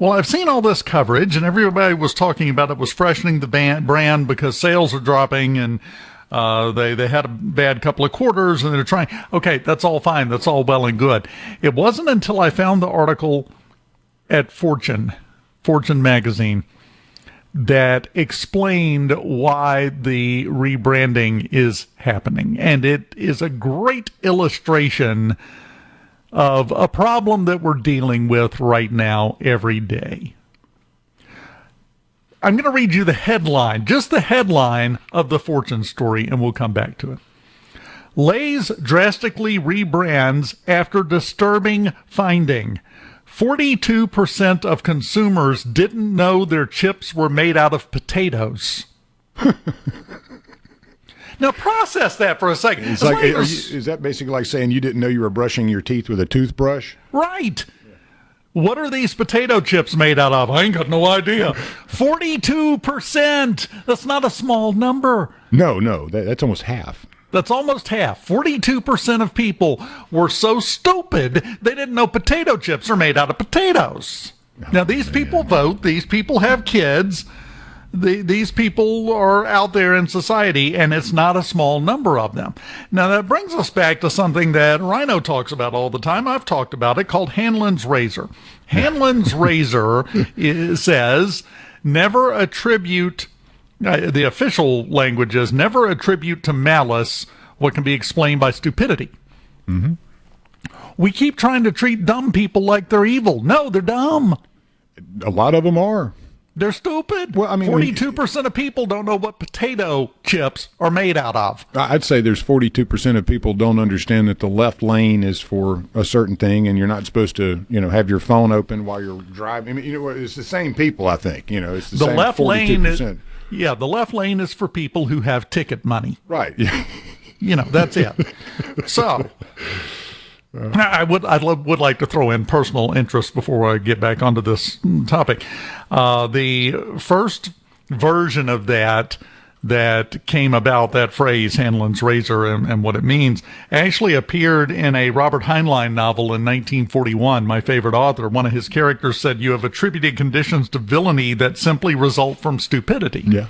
Well, I've seen all this coverage, and everybody was talking about it was freshening the brand because sales are dropping, and they had a bad couple of quarters, and they're trying. Okay, that's all fine. That's all well and good. It wasn't until I found the article at Fortune magazine, that explained why the rebranding is happening. And it is a great illustration of a problem that we're dealing with right now every day. I'm going to read you the headline, just the headline of the Fortune story, and we'll come back to it. Lay's drastically rebrands after disturbing finding. 42% of consumers didn't know their chips were made out of potatoes. Now process that for a second. It's like, is that basically like saying you didn't know you were brushing your teeth with a toothbrush? Right. What are these potato chips made out of? I ain't got no idea. 42%. That's not a small number. No, that's almost half. That's almost half. 42% of people were so stupid they didn't know potato chips are made out of potatoes. Now, these people vote. These people have kids. These people are out there in society, and it's not a small number of them. Now, that brings us back to something that Rhino talks about all the time. I've talked about it, called Hanlon's razor. Hanlon's razor says, never attribute, the official language is, never attribute to malice what can be explained by stupidity. Mm-hmm. We keep trying to treat dumb people like they're evil. No, they're dumb. A lot of them are. They're stupid. Well, I mean, 42% of people don't know what potato chips are made out of. I'd say there's 42% of people don't understand that the left lane is for a certain thing, and you're not supposed to, have your phone open while you're driving. I mean, it's the same people. I think, it's the same left 42%. lane is, the left lane is for people who have ticket money. Right. That's it. So. I would like to throw in personal interest before I get back onto this topic. The first version of that came about, that phrase, Hanlon's razor, and what it means, actually appeared in a Robert Heinlein novel in 1941. My favorite author, one of his characters said, "You have attributed conditions to villainy that simply result from stupidity." Yeah.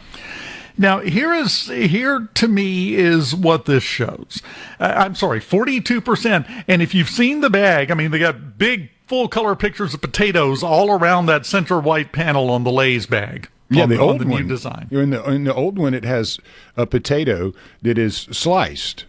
Now, here to me is what this shows. 42%. And if you've seen the bag, I mean, they got big full-color pictures of potatoes all around that center white panel on the Lay's bag. Yeah, the old new one. Design. In the old one, it has a potato that is sliced.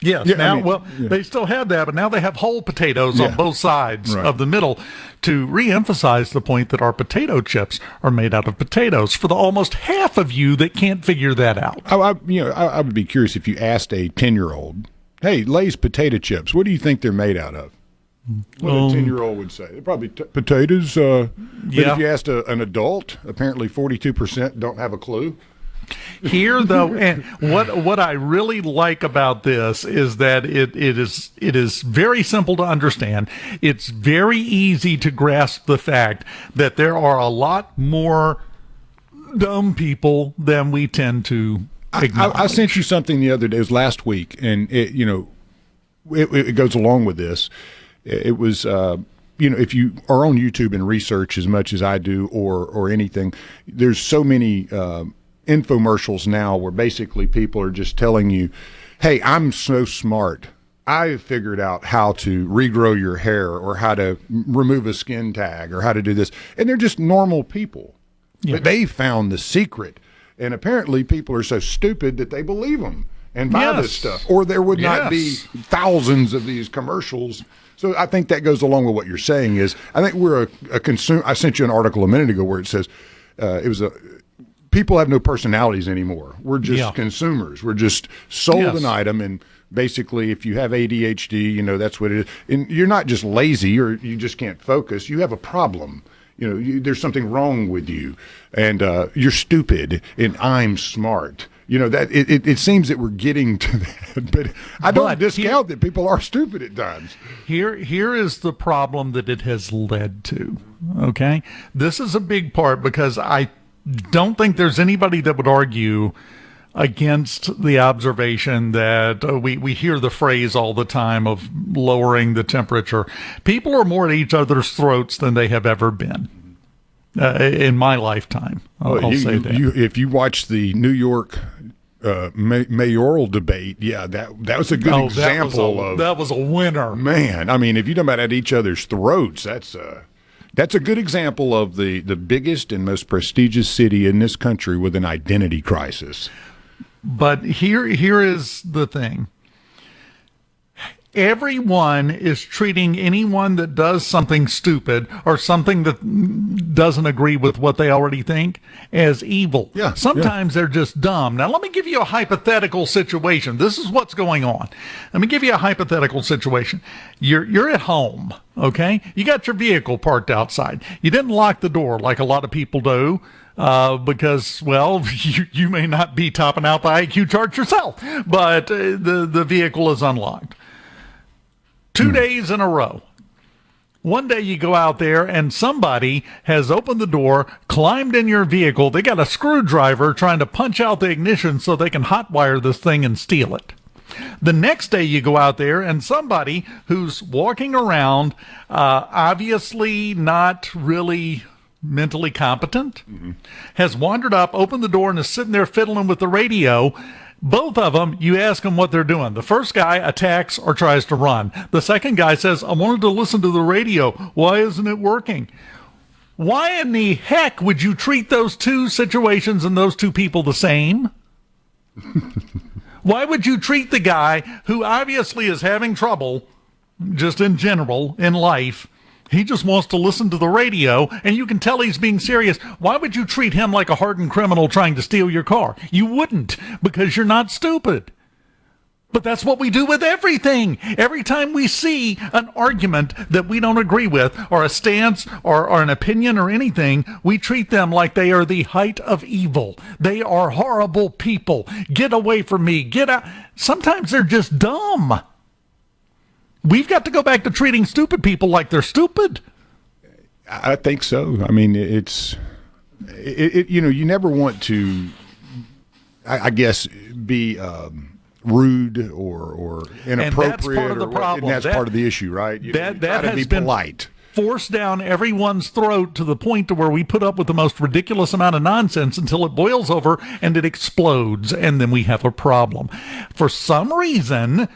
Yes. Yeah, they still had that, but now they have whole potatoes on both sides of the middle to re-emphasize the point that our potato chips are made out of potatoes. For the almost half of you that can't figure that out, I would be curious if you asked a 10-year-old, "Hey, Lay's potato chips, what do you think they're made out of?" What a 10-year-old would say, they're probably potatoes. But if you asked an adult, apparently 42% don't have a clue. Here, though, and what I really like about this is that it is very simple to understand. It's very easy to grasp the fact that there are a lot more dumb people than we tend to acknowledge. I sent you something the other day. It was last week, and it goes along with this. It was if you are on YouTube and research as much as I do, or anything, there's so many infomercials now where basically people are just telling you, "Hey, I'm so smart. I figured out how to regrow your hair, or how to remove a skin tag, or how to do this." And they're just normal people. Yeah. But they found the secret. And apparently people are so stupid that they believe them and buy this stuff. Or there would not be thousands of these commercials. So I think that goes along with what you're saying is, I think we're a consumer. I sent you an article a minute ago where it says people have no personalities anymore. We're just consumers. We're just sold an item, and basically if you have ADHD, that's what it is. And you're not just lazy or you just can't focus. You have a problem. There's something wrong with you, and you're stupid, and I'm smart. That it seems that we're getting to that, but I don't discount that people are stupid at times. Here is the problem that it has led to. Okay, this is a big part, because I don't think there's anybody that would argue against the observation that we hear the phrase all the time of lowering the temperature. People are more at each other's throats than they have ever been in my lifetime. I'll say that. If you watch the New York mayoral debate, that was a good example that was a winner. Man, I mean, if you're talking about at each other's throats, that's a good example of the biggest and most prestigious city in this country with an identity crisis. But here is the thing. Everyone is treating anyone that does something stupid or something that doesn't agree with what they already think as evil. Yeah, Sometimes they're just dumb. Now, let me give you a hypothetical situation. This is what's going on. Let me give you a hypothetical situation. You're at home, okay? You got your vehicle parked outside. You didn't lock the door like a lot of people do. because, well, you may not be topping out the IQ chart yourself, but the vehicle is unlocked. 2 days in a row. One day you go out there and somebody has opened the door, climbed in your vehicle. They got a screwdriver trying to punch out the ignition so they can hotwire this thing and steal it. The next day you go out there and somebody who's walking around, obviously not really mentally competent, has wandered up, opened the door, and is sitting there fiddling with the radio. Both of them, you ask them what they're doing. The first guy attacks or tries to run. The second guy says, I wanted to listen to the radio. Why isn't it working? Why in the heck would you treat those two situations and those two people the same? Why would you treat the guy who obviously is having trouble, just in general, in life? He just wants to listen to the radio, and you can tell he's being serious. Why would you treat him like a hardened criminal trying to steal your car? You wouldn't, because you're not stupid. But that's what we do with everything. Every time we see an argument that we don't agree with, or a stance, or an opinion, or anything, we treat them like they are the height of evil. They are horrible people. Get away from me. Get out. Sometimes they're just dumb. We've got to go back to treating stupid people like they're stupid. I think so. I mean, you never want to, I guess, be rude or inappropriate. And that's part of the problem. And that's part of the issue, right? That has has been polite. Forced down everyone's throat to the point to where we put up with the most ridiculous amount of nonsense until it boils over and it explodes, and then we have a problem. For some reason,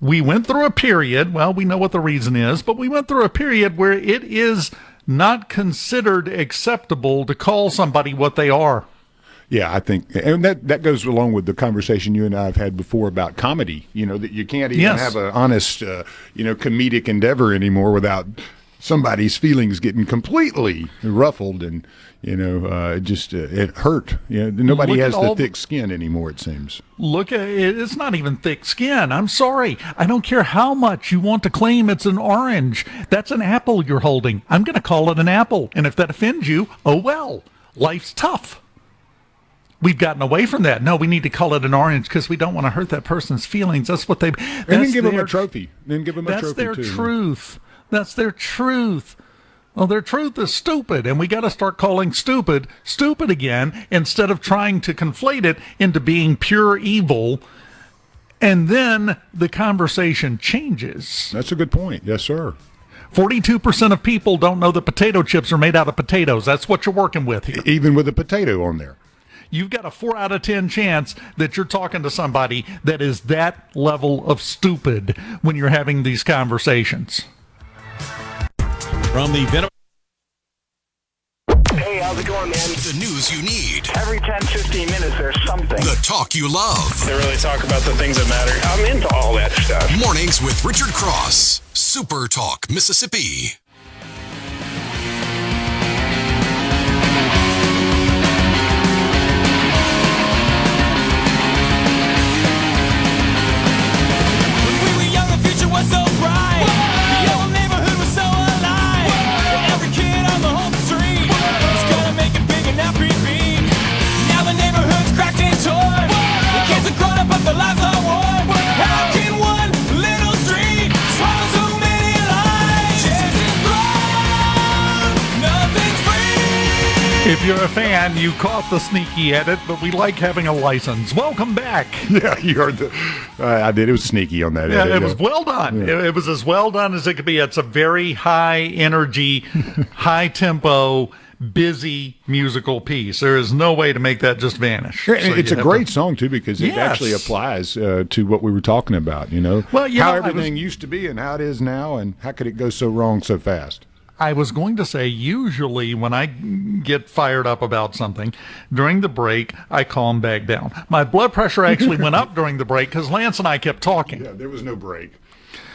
we went through a period, well, we know what the reason is, but we went through a period where it is not considered acceptable to call somebody what they are. Yeah, I think, and that goes along with the conversation you and I have had before about comedy, that you can't even have an honest, comedic endeavor anymore without somebody's feelings getting completely ruffled and, it hurt. Nobody has the thick skin anymore, it seems. Look at it. It's not even thick skin. I'm sorry. I don't care how much you want to claim it's an orange. That's an apple you're holding. I'm going to call it an apple. And if that offends you, oh well. Life's tough. We've gotten away from that. No, we need to call it an orange because we don't want to hurt that person's feelings. That's what they. And then give them a trophy. That's their truth. That's their truth. Well, their truth is stupid, and we got to start calling stupid again instead of trying to conflate it into being pure evil. And then the conversation changes. That's a good point. Yes, sir. 42% of people don't know that potato chips are made out of potatoes. That's what you're working with here. Even with a potato on there. You've got a 4 out of 10 chance that you're talking to somebody that is that level of stupid when you're having these conversations. From the Hey, how's it going, man? The news you need. Every 10, 15 minutes, there's something. The talk you love. They really talk about the things that matter. I'm into all that stuff. Mornings with Richard Cross. Super Talk, Mississippi. was so bright. The old neighborhood was so alive. Every kid on the home street was gonna make it big and not repeat. Now the neighborhood's cracked and torn. The kids are grown up, but their lives are worn. How can one little street swallow so many lives? Chasing throne, nothing's free. If you're a fan, you caught the sneaky edit, but we like having a license. Welcome back. Yeah, you heard I did. It was sneaky on that. Yeah, it was well done. Yeah. It was as well done as it could be. It's a very high energy, high tempo, busy musical piece. There is no way to make that just vanish. It's a great song too because it actually applies to what we were talking about. Well, how everything used to be and how it is now, and how could it go so wrong so fast? I was going to say, usually when I get fired up about something, during the break, I calm back down. My blood pressure actually went up during the break because Lance and I kept talking. Yeah, there was no break.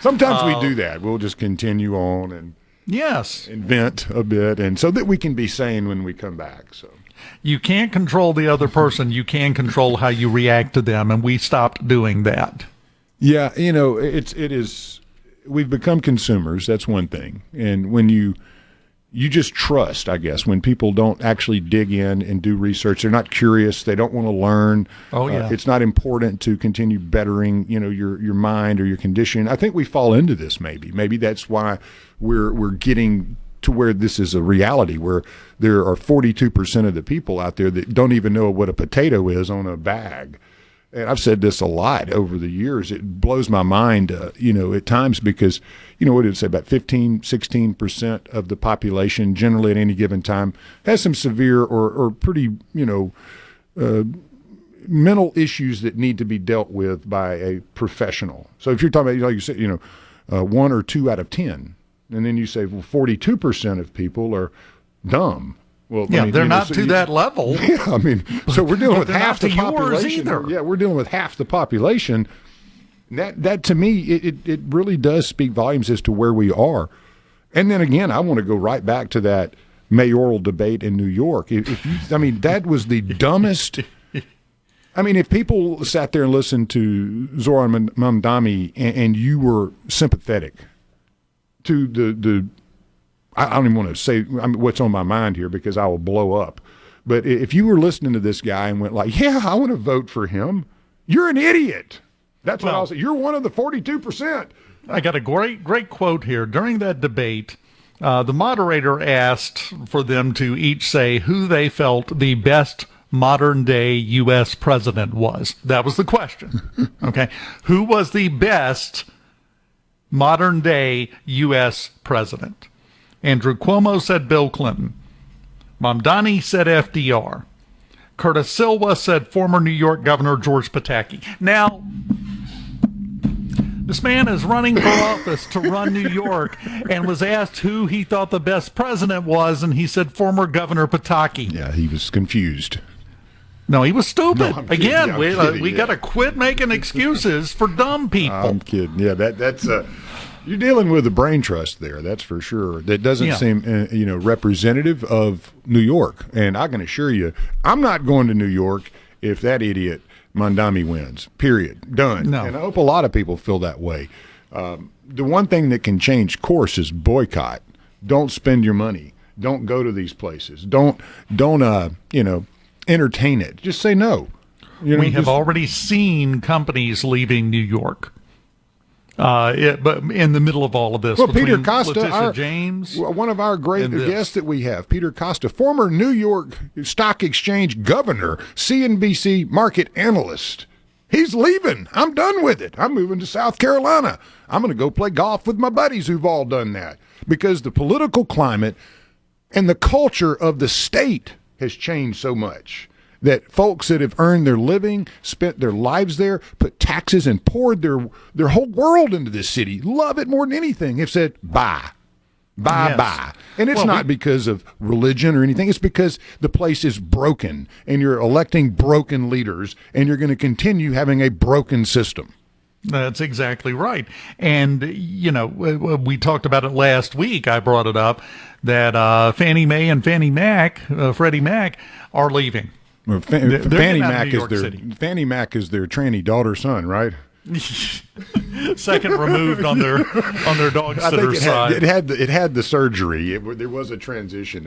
Sometimes we do that. We'll just continue on and vent a bit, and so that we can be sane when we come back. So you can't control the other person. You can control how you react to them, and we stopped doing that. Yeah, it is. We've become consumers. That's one thing. And when you you just trust, I guess, when people don't actually dig in and do research. They're not curious. They don't want to learn. Oh, yeah. It's not important to continue bettering, your mind or your condition. I think we fall into this maybe. Maybe that's why we're getting to where this is a reality, where there are 42% of the people out there that don't even know what a potato is on a bag. And I've said this a lot over the years. It blows my mind, at times because, what did it say, about 15, 16% of the population generally at any given time has some severe or pretty, mental issues that need to be dealt with by a professional. So if you're talking about, like you said, 1 or 2 out of 10, and then you say, well, 42% of people are dumb. Well, yeah, they're not to that level. Yeah, so we're dealing with half the population. Either. Yeah, we're dealing with half the population. That to me, it really does speak volumes as to where we are. And then again, I want to go right back to that mayoral debate in New York. That was the dumbest. If people sat there and listened to Zoran Mamdani and you were sympathetic to the I don't even want to say what's on my mind here because I will blow up. But if you were listening to this guy and went like, yeah, I want to vote for him, you're an idiot. That's what I'll say. You're one of the 42%. I got a great quote here. During that debate, the moderator asked for them to each say who they felt the best modern-day U.S. president was. That was the question. Okay. Who was the best modern-day U.S. president? Andrew Cuomo said Bill Clinton. Mamdani said FDR. Curtis Silva said former New York Governor George Pataki. Now, this man is running for office to run New York and was asked who he thought the best president was, and he said former Governor Pataki. Yeah, he was confused. No, he was stupid. No, Again, we got to quit making excuses for dumb people. I'm kidding. Yeah, that's you're dealing with a brain trust there, that's for sure. That doesn't seem, representative of New York. And I can assure you, I'm not going to New York if that idiot Mamdani wins. Period. Done. No. And I hope a lot of people feel that way. The one thing that can change course is boycott. Don't spend your money. Don't go to these places. Don't entertain it. Just say no. We have already seen companies leaving New York. But in the middle of all of this, well, Peter Costa, one of our great guests that we have, Peter Costa, former New York Stock Exchange governor, CNBC market analyst. He's leaving. I'm done with it. I'm moving to South Carolina. I'm going to go play golf with my buddies who've all done that because the political climate and the culture of the state has changed so much that folks that have earned their living, spent their lives there, put taxes and poured their whole world into this city, love it more than anything, have said, bye. Bye. And it's not because of religion or anything. It's because the place is broken, and you're electing broken leaders, and you're going to continue having a broken system. That's exactly right. And, we talked about it last week. I brought it up that Fannie Mae and Freddie Mac are leaving. Well, Fannie Mac is their tranny daughter-son, right? Second removed on their dog sitter side. It had the surgery. There was a transition.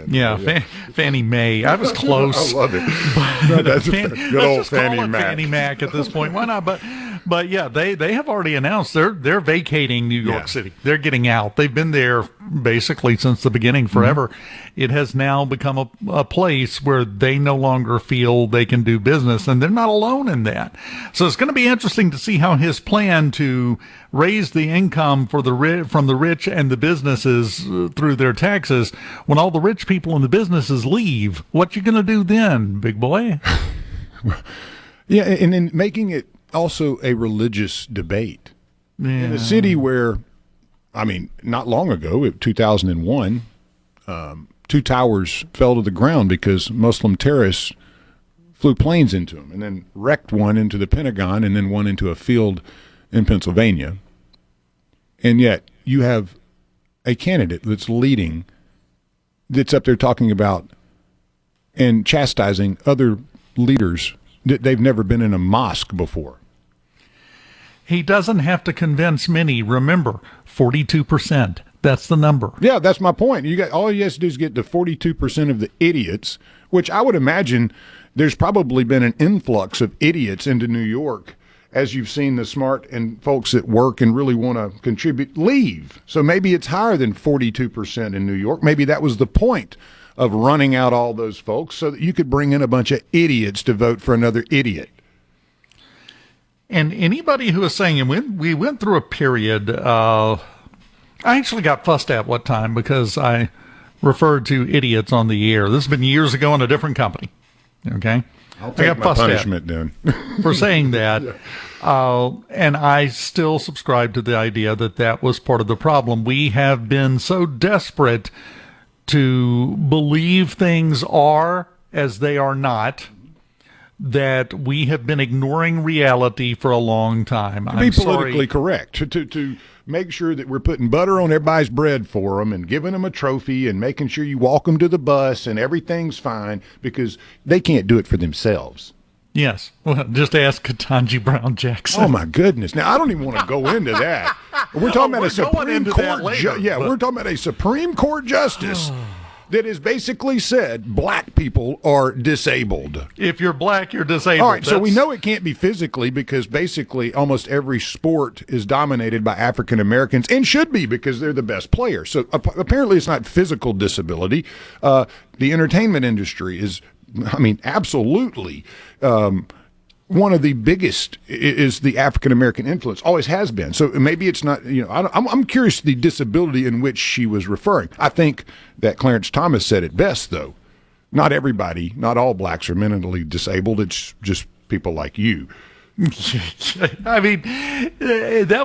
Fannie Mae. I was close. I love it. That's good old Fannie Mac. Fannie Mac at this point. Why not? But yeah, they have already announced they're vacating New York City. They're getting out. They've been there basically since the beginning, forever. Mm-hmm. It has now become a place where they no longer feel they can do business, and they're not alone in that. So it's going to be interesting to see how his plan to raise the income from the rich and the businesses through their taxes, when all the rich people and the businesses leave, what you going to do then, big boy? Yeah, and then making it also a religious debate. In a city where, not long ago, 2001, 2 towers fell to the ground because Muslim terrorists flew planes into them and then wrecked one into the Pentagon and then one into a field in Pennsylvania. And yet you have a candidate that's leading, that's up there talking about and chastising other leaders that they've never been in a mosque before. He doesn't have to convince many. Remember, 42%. That's the number. Yeah, that's my point. All you have to do is get to 42% of the idiots, which I would imagine there's probably been an influx of idiots into New York as you've seen the smart and folks that work and really want to contribute leave. So maybe it's higher than 42% in New York. Maybe that was the point of running out all those folks so that you could bring in a bunch of idiots to vote for another idiot. And anybody who is saying, and we went through a period, I actually got fussed at one time because I referred to idiots on the air. This has been years ago in a different company. Okay? I'll take my punishment then. For saying that. And I still subscribe to the idea that that was part of the problem. We have been so desperate to believe things are as they are not, that we have been ignoring reality for a long time. To be politically correct, to make sure that we're putting butter on everybody's bread for them and giving them a trophy and making sure you walk them to the bus and everything's fine because they can't do it for themselves. Yes. Well, just ask Ketanji Brown Jackson. Oh, my goodness. Now, I don't even want to go into that. We're talking about a Supreme Court we're talking about a Supreme Court justice that has basically said black people are disabled. If you're black, you're disabled. All right, so we know it can't be physically because basically almost every sport is dominated by African Americans and should be because they're the best players. So apparently it's not physical disability. The entertainment industry is, absolutely one of the biggest is the African American influence, always has been. So maybe it's not, I'm curious the disability in which she was referring. I think that Clarence Thomas said it best, though. Not everybody, not all blacks are mentally disabled. It's just people like you. That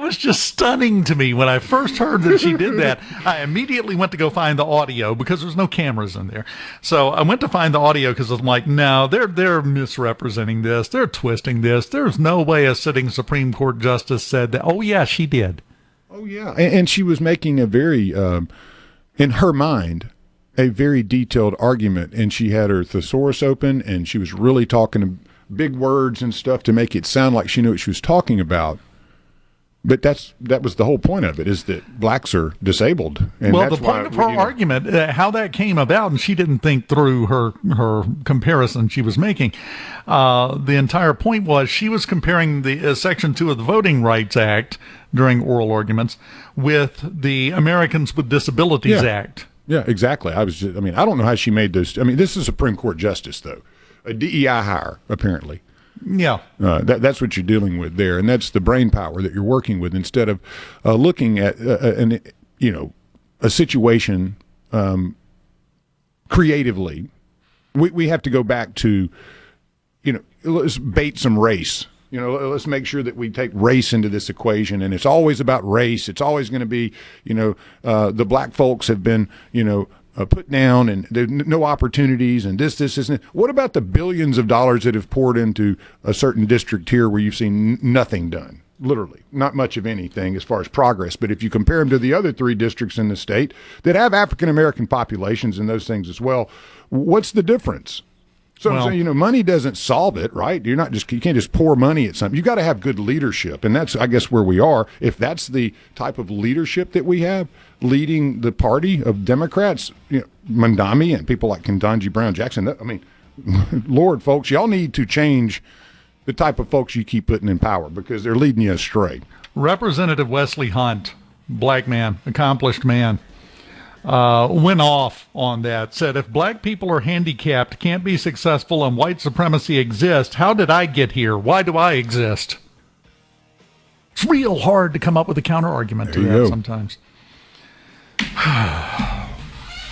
was just stunning to me when I first heard that she did that. I immediately went to go find the audio because there's no cameras in there. So I went to find the audio because I'm like, no, they're misrepresenting this. They're twisting this. There's no way a sitting Supreme Court justice said that. Oh, yeah, she did. Oh, yeah. And she was making a very, in her mind, a very detailed argument. And she had her thesaurus open and she was really talking big words and stuff to make it sound like she knew what she was talking about. But that was the whole point of it, is that blacks are disabled. And well, the point of her argument, how that came about, and she didn't think through her comparison she was making. The entire point was she was comparing the Section 2 of the Voting Rights Act during oral arguments with the Americans with Disabilities Act. Yeah, exactly. I don't know how she made those. This is a Supreme Court justice, though. A DEI hire, apparently. Yeah. That's what you're dealing with there, and that's the brain power that you're working with instead of looking at a situation creatively. We have to go back to, let's bait some race. Let's make sure that we take race into this equation, and it's always about race. It's always going to be, the black folks have been, put down, and there's no opportunities, and this, and what about the billions of dollars that have poured into a certain district here where you've seen nothing done? Literally, not much of anything as far as progress. But if you compare them to the other 3 districts in the state that have African American populations and those things as well, what's the difference? So I'm saying, money doesn't solve it, right? You can't just pour money at something. You got to have good leadership, and that's, I guess, where we are. If that's the type of leadership that we have, leading the party of Democrats, Mandami and people like Ketanji Brown Jackson. Lord, folks, y'all need to change the type of folks you keep putting in power because they're leading you astray. Representative Wesley Hunt, black man, accomplished man, went off on that, said if black people are handicapped, can't be successful, and white supremacy exists, how did I get here? Why do I exist? It's real hard to come up with a counter argument to that sometimes.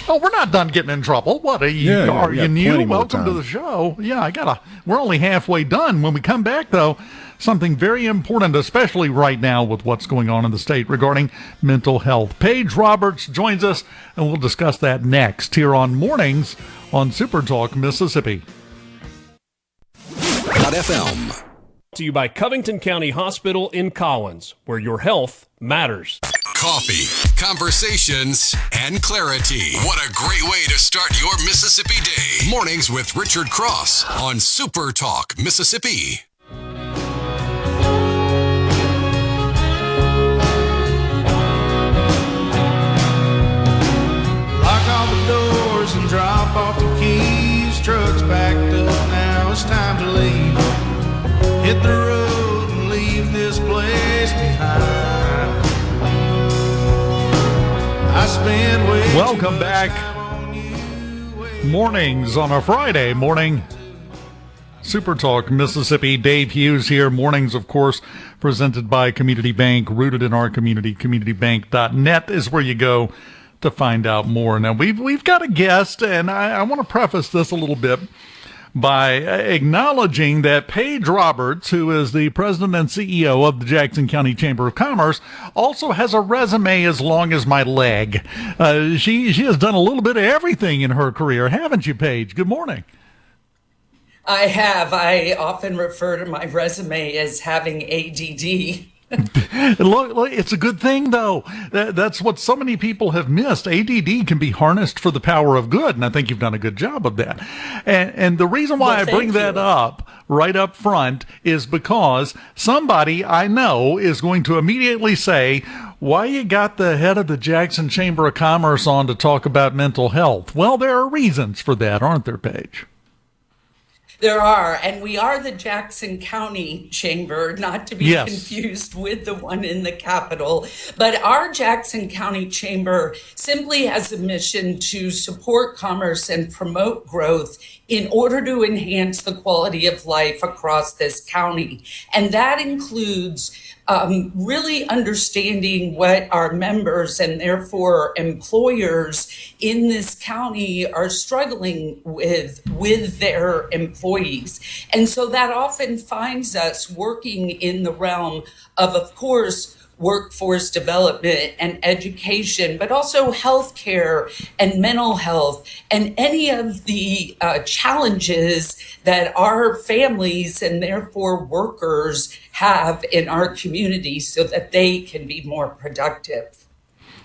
Oh, we're not done getting in trouble. What are you? Are you new? Welcome to the show. Yeah, we're only halfway done. When we come back, though, something very important, especially right now with what's going on in the state regarding mental health. Paige Roberts joins us, and we'll discuss that next here on Mornings on SuperTalk Mississippi. FM. To you by Covington County Hospital in Collins, where your health matters. Coffee, conversations, and clarity. What a great way to start your Mississippi day. Mornings with Richard Cross on Super Talk Mississippi. hit the road and leave this place behind. I spend way Welcome back. Mornings on a Friday morning. SuperTalk Mississippi. Dave Hughes here. Mornings, of course, presented by Community Bank, rooted in our community. CommunityBank.net is where you go to find out more. Now, we've got a guest, and I want to preface this a little bit by acknowledging that Paige Roberts, who is the president and CEO of the Jackson County Chamber of Commerce, also has a resume as long as my leg. She has done a little bit of everything in her career, haven't you, Paige? Good morning. I have. I often refer to my resume as having ADD. Look, it's a good thing, though. That's what so many people have missed. ADD can be harnessed for the power of good, and I think you've done a good job of that. And the reason why I bring that up right up front is because somebody I know is going to immediately say, why you got the head of the Jackson Chamber of Commerce on to talk about mental health? Well, there are reasons for that, aren't there, Paige? There are, and we are the Jackson County Chamber, not to be confused with the one in the Capitol. But our Jackson County Chamber simply has a mission to support commerce and promote growth in order to enhance the quality of life across this county. And that includes really understanding what our members and therefore employers in this county are struggling with their employees. And so that often finds us working in the realm of course, workforce development and education, but also healthcare and mental health and any of the challenges that our families and therefore workers have in our community so that they can be more productive.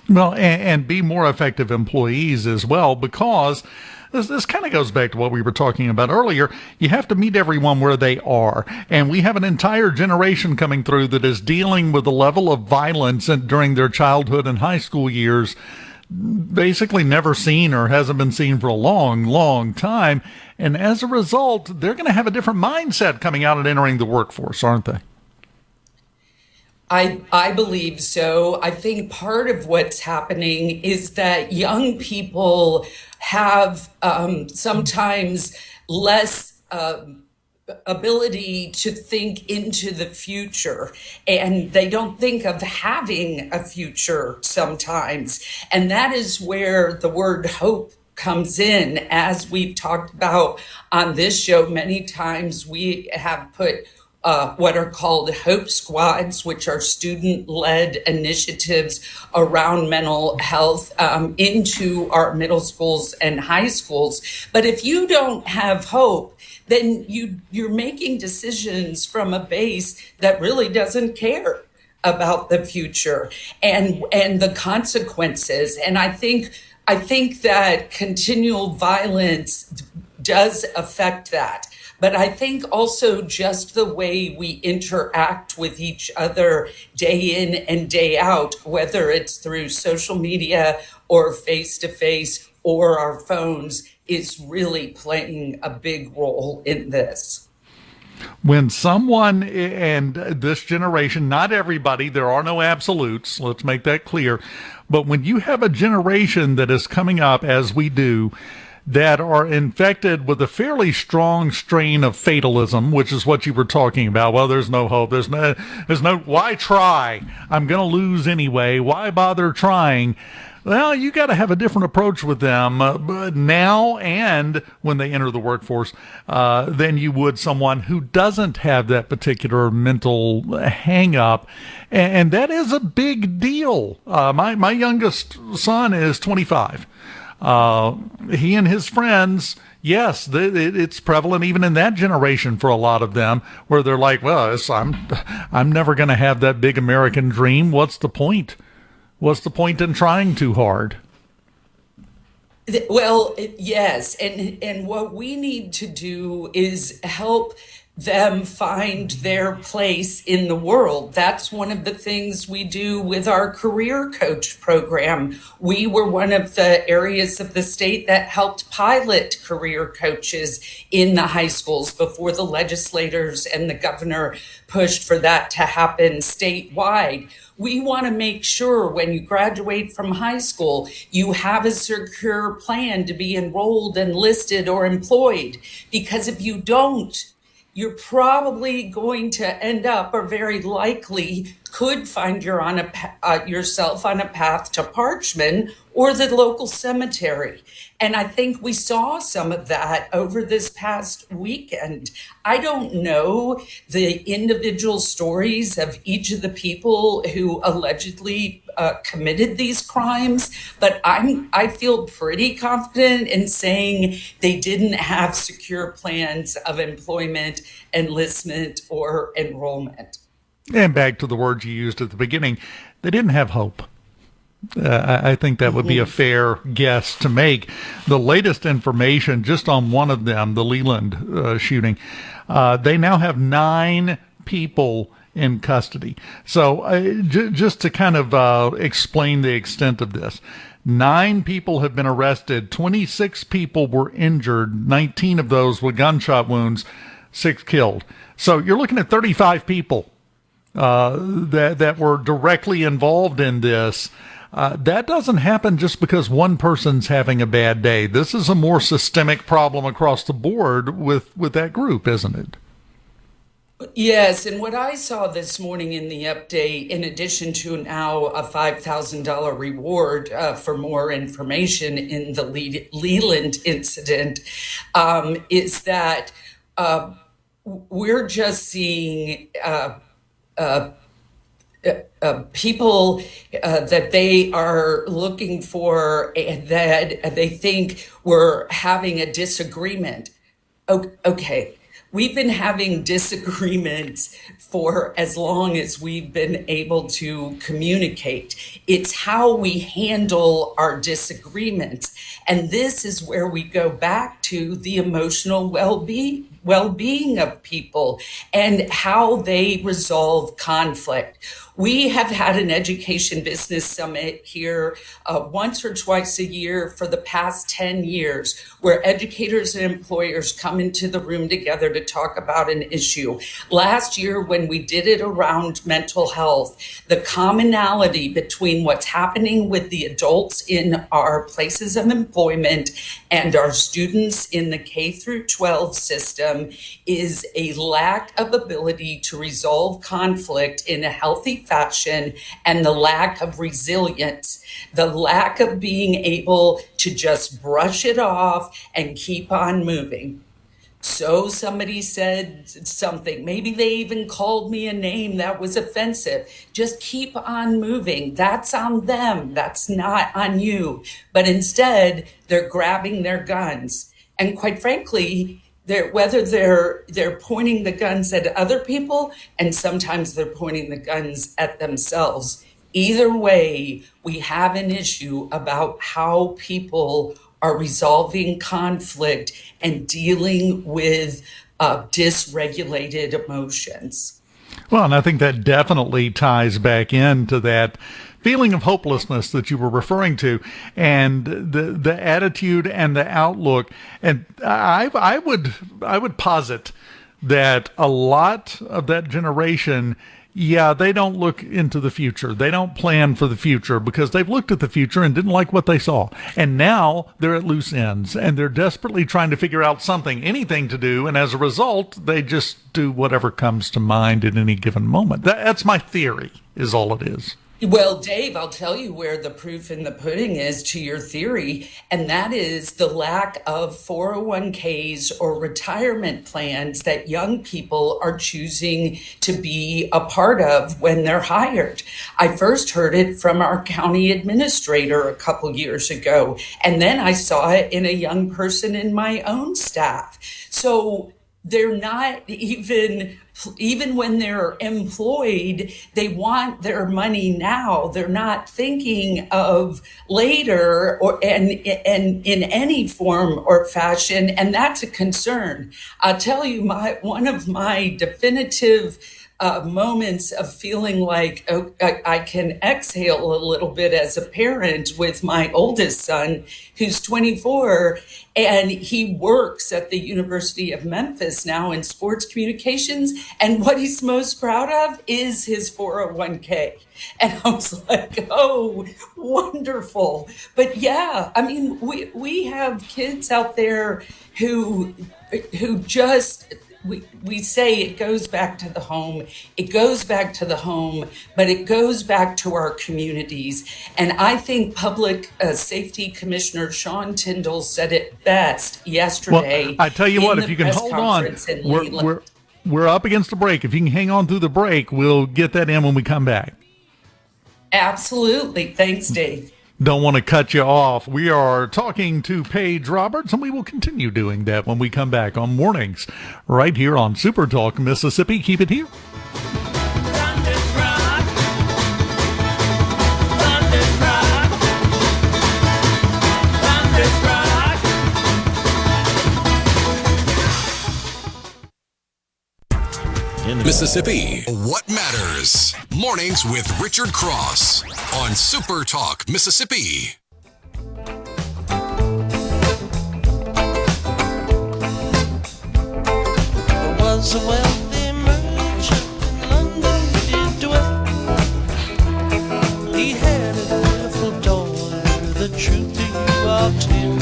Well, and be more effective employees as well, because this kind of goes back to what we were talking about earlier. You have to meet everyone where they are. And we have an entire generation coming through that is dealing with the level of violence during their childhood and high school years basically never seen or hasn't been seen for a long, long time. And as a result, they're going to have a different mindset coming out and entering the workforce, aren't they? I believe so. I think part of what's happening is that young people have sometimes less ability to think into the future, and they don't think of having a future sometimes. And that is where the word hope comes in. As we've talked about on this show many times, we have put what are called Hope Squads, which are student-led initiatives around mental health into our middle schools and high schools. But if you don't have hope, then you're making decisions from a base that really doesn't care about the future and the consequences. And I think that continual violence does affect that. But I think also just the way we interact with each other day in and day out, whether it's through social media or face-to-face or our phones, is really playing a big role in this. When someone, and this generation, not everybody, there are no absolutes, let's make that clear, but when you have a generation that is coming up, as we do, that are infected with a fairly strong strain of fatalism, which is what you were talking about. Well, there's no hope. There's no, why try? I'm going to lose anyway. Why bother trying? Well, you got to have a different approach with them now and when they enter the workforce than you would someone who doesn't have that particular mental hang up. And that is a big deal. My youngest son is 25. He and his friends, yes, it's prevalent even in that generation for a lot of them, where they're like, well, I'm never going to have that big American dream. What's the point? What's the point in trying too hard? Well, yes. And what we need to do is help them find their place in the world. That's one of the things we do with our career coach program. We were one of the areas of the state that helped pilot career coaches in the high schools before the legislators and the governor pushed for that to happen statewide. We want to make sure when you graduate from high school, you have a secure plan to be enrolled, enlisted, or employed. Because if you don't, you're probably going to end up, or very likely could find yourself on a path to Parchman or the local cemetery. And I think we saw some of that over this past weekend. I don't know the individual stories of each of the people who allegedly committed these crimes, but I feel pretty confident in saying they didn't have secure plans of employment, enlistment, or enrollment. And back to the words you used at the beginning, they didn't have hope. I think that would be a fair guess to make. The latest information just on one of them, the Leland shooting, they now have 9 people in custody. So just to kind of explain the extent of this, 9 people have been arrested, 26 people were injured, 19 of those with gunshot wounds, 6 killed. So you're looking at 35 people that were directly involved in this. That doesn't happen just because one person's having a bad day. This is a more systemic problem across the board with that group, isn't it? Yes, and what I saw this morning in the update, in addition to now a $5,000 reward for more information in the Leland incident, is that we're just seeing people that they are looking for, that they think we're having a disagreement. Okay. We've been having disagreements for as long as we've been able to communicate. It's how we handle our disagreements. And this is where we go back to the emotional well-being of people and how they resolve conflict. We have had an education business summit here once or twice a year for the past 10 years, where educators and employers come into the room together to talk about an issue. Last year, when we did it around mental health, the commonality between what's happening with the adults in our places of employment and our students in the K through 12 system is a lack of ability to resolve conflict in a healthy fashion, and the lack of resilience, the lack of being able to just brush it off and keep on moving. So somebody said something, maybe they even called me a name that was offensive. Just keep on moving. That's on them. That's not on you. But instead, they're grabbing their guns. And quite frankly, whether they're pointing the guns at other people, and sometimes they're pointing the guns at themselves. Either way, we have an issue about how people are resolving conflict and dealing with dysregulated emotions. Well, and I think that definitely ties back into that feeling of hopelessness that you were referring to, and the attitude and the outlook. And I would posit that a lot of that generation, they don't look into the future. They don't plan for the future because they've looked at the future and didn't like what they saw. And now they're at loose ends and they're desperately trying to figure out anything to do. And as a result, they just do whatever comes to mind at any given moment. That's my theory, is all it is. Well, Dave, I'll tell you where the proof in the pudding is to your theory, and that is the lack of 401ks or retirement plans that young people are choosing to be a part of when they're hired. I first heard it from our county administrator a couple years ago, and then I saw it in a young person in my own staff. So they're not even when they're employed, they want their money now. They're not thinking of later and in any form or fashion, and that's a concern. I'll tell you, one of my definitive moments of feeling like I can exhale a little bit as a parent with my oldest son, who's 24, and he works at the University of Memphis now in sports communications. And what he's most proud of is his 401k. And I was like, oh, wonderful. But yeah, I mean, we have kids out there who just, we say it goes back to the home. It goes back to the home, but it goes back to our communities. And I think Public Safety Commissioner Sean Tyndall said it best yesterday. Well, I tell you what, if you can hold on, we're up against a break. If you can hang on through the break, we'll get that in when we come back. Absolutely. Thanks, Dave. Don't want to cut you off. We are talking to Paige Roberts, and we will continue doing that when we come back on Mornings right here on Super Talk Mississippi. Keep it here. Mississippi, what matters? Mornings with Richard Cross on Super Talk Mississippi. There was a wealthy merchant in London did dwell. He had a beautiful daughter, the truth to you I'll tell.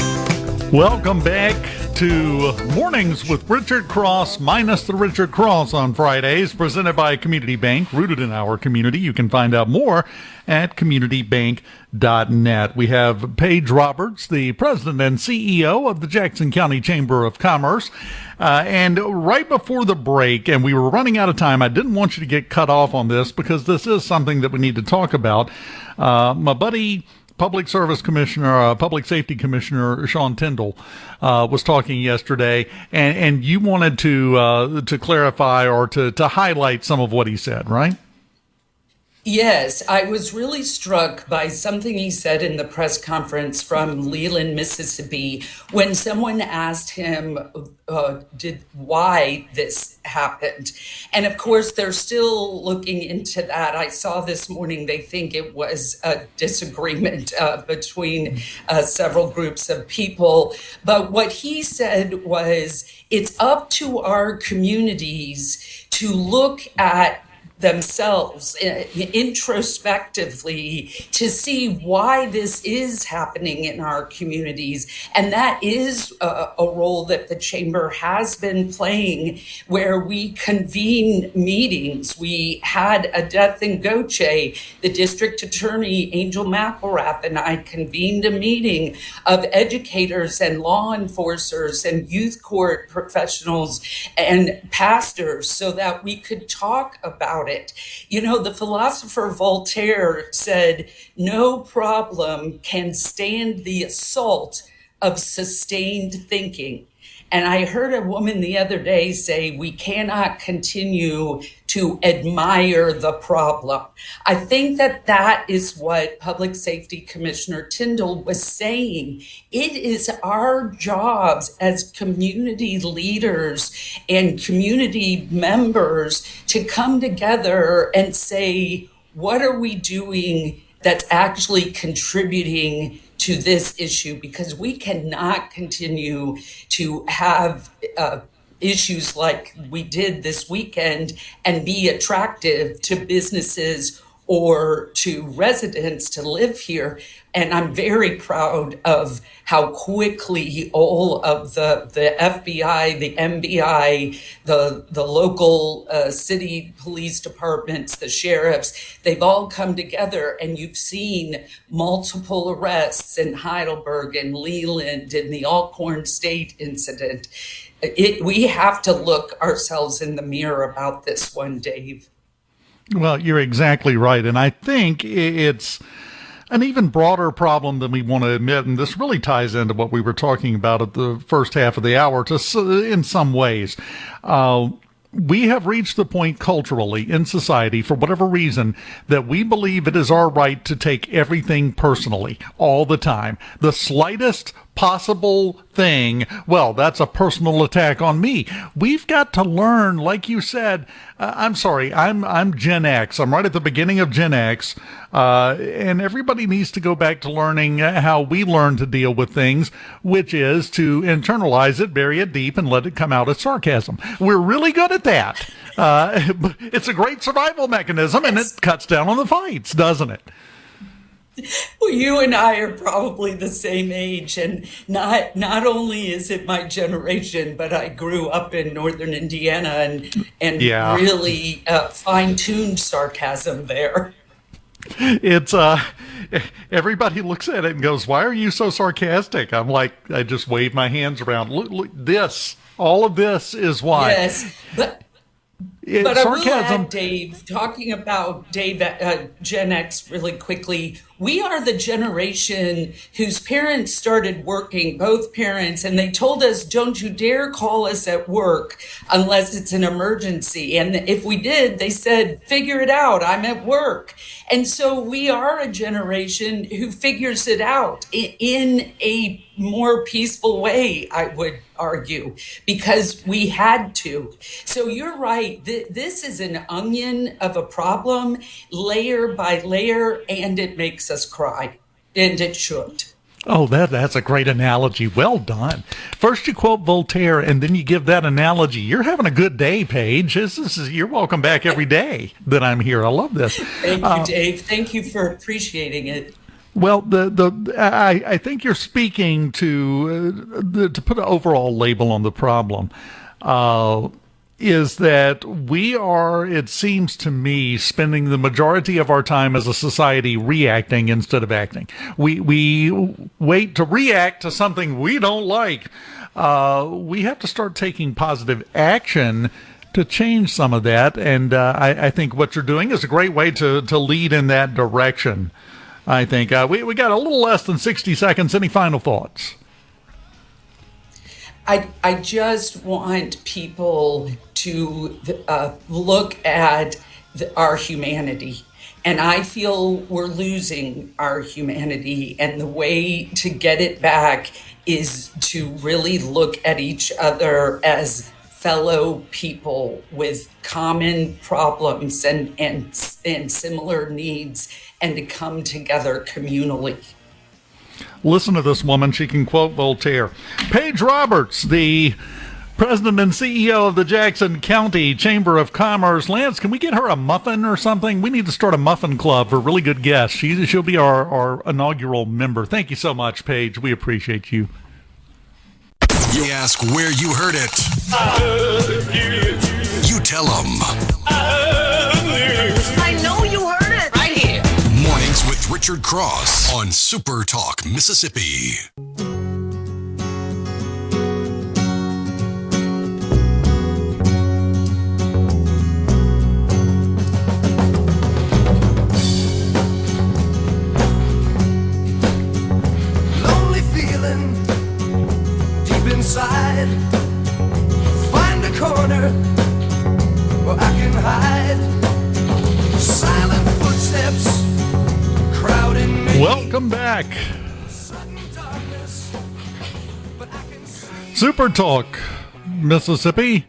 Welcome back to Mornings with Richard Cross, minus the Richard Cross on Fridays, presented by Community Bank, rooted in our community. You can find out more at communitybank.net. We have Paige Roberts, the president and CEO of the Jackson County Chamber of Commerce. And right before the break, and we were running out of time, I didn't want you to get cut off on this because this is something that we need to talk about. My buddy, Public Service Commissioner, Public Safety Commissioner Sean Tyndall was talking yesterday, and you wanted to clarify or to highlight some of what he said, right? Yes, I was really struck by something he said in the press conference from Leland, Mississippi, when someone asked him why this happened. And of course, they're still looking into that. I saw this morning, they think it was a disagreement between several groups of people. But what he said was, it's up to our communities to look at themselves introspectively to see why this is happening in our communities. And that is a role that the chamber has been playing, where we convene meetings. We had a death in Goche. The district attorney, Angel McElrath, and I convened a meeting of educators and law enforcers and youth court professionals and pastors so that we could talk about it. You know, the philosopher Voltaire said, no problem can stand the assault of sustained thinking. And I heard a woman the other day say, we cannot continue to admire the problem. I think that is what Public Safety Commissioner Tyndall was saying. It is our jobs as community leaders and community members to come together and say, what are we doing that's actually contributing to this issue? Because we cannot continue to have issues like we did this weekend and be attractive to businesses or to residents to live here. And I'm very proud of how quickly all of the FBI, the MBI, the local city police departments, the sheriffs, they've all come together, and you've seen multiple arrests in Heidelberg and Leland and the Alcorn State incident. We have to look ourselves in the mirror about this one, Dave. Well, you're exactly right. And I think it's an even broader problem than we want to admit, and this really ties into what we were talking about at the first half of the hour in some ways. We have reached the point culturally in society, for whatever reason, that we believe it is our right to take everything personally all the time. The slightest possible thing, well, that's a personal attack on me. We've got to learn, like you said, I'm sorry, I'm Gen X. I'm right at the beginning of Gen X, and everybody needs to go back to learning how we learn to deal with things, which is to internalize it, bury it deep, and let it come out as sarcasm. We're really good at that. It's a great survival mechanism, and it cuts down on the fights, doesn't it? Well, you and I are probably the same age, and not only is it my generation, but I grew up in northern Indiana and really fine-tuned sarcasm there. It's everybody looks at it and goes, "Why are you so sarcastic?" I'm like, I just wave my hands around. Look, this, all of this is why. Yes, but I will add, Dave, talking about Gen X really quickly, we are the generation whose parents started working, both parents, and they told us, don't you dare call us at work unless it's an emergency. And if we did, they said, figure it out, I'm at work. And so we are a generation who figures it out in a more peaceful way, I would argue, because we had to. So you're right. This is an onion of a problem, layer by layer, and it makes us cry, and it should. Oh, that's a great analogy. Well done. First you quote Voltaire, and then you give that analogy. You're having a good day, Paige. You're welcome back every day that I'm here. I love this. Thank you, Dave. Thank you for appreciating it. Well, I think you're speaking to put an overall label on the problem. Is that we are, it seems to me, spending the majority of our time as a society reacting instead of acting. We wait to react to something we don't like. We have to start taking positive action to change some of that, and I think what you're doing is a great way to lead in that direction. I think we got a little less than 60 seconds. Any final thoughts? I just want people to look at our humanity. And I feel we're losing our humanity. And the way to get it back is to really look at each other as fellow people with common problems and similar needs, and to come together communally. Listen to this woman. She can quote Voltaire. Paige Roberts, the president and CEO of the Jackson County Chamber of Commerce. Lance, can we get her a muffin or something? We need to start a muffin club for really good guests. She'll be our inaugural member. Thank you so much, Paige. We appreciate you. You ask where you heard it. You tell them. I know you heard it. Right here. Mornings with Richard Cross on SuperTalk, Mississippi. Lonely feeling deep inside. Find a corner where I can hide. Silent footsteps crowding me. Welcome back. Super Talk, Mississippi.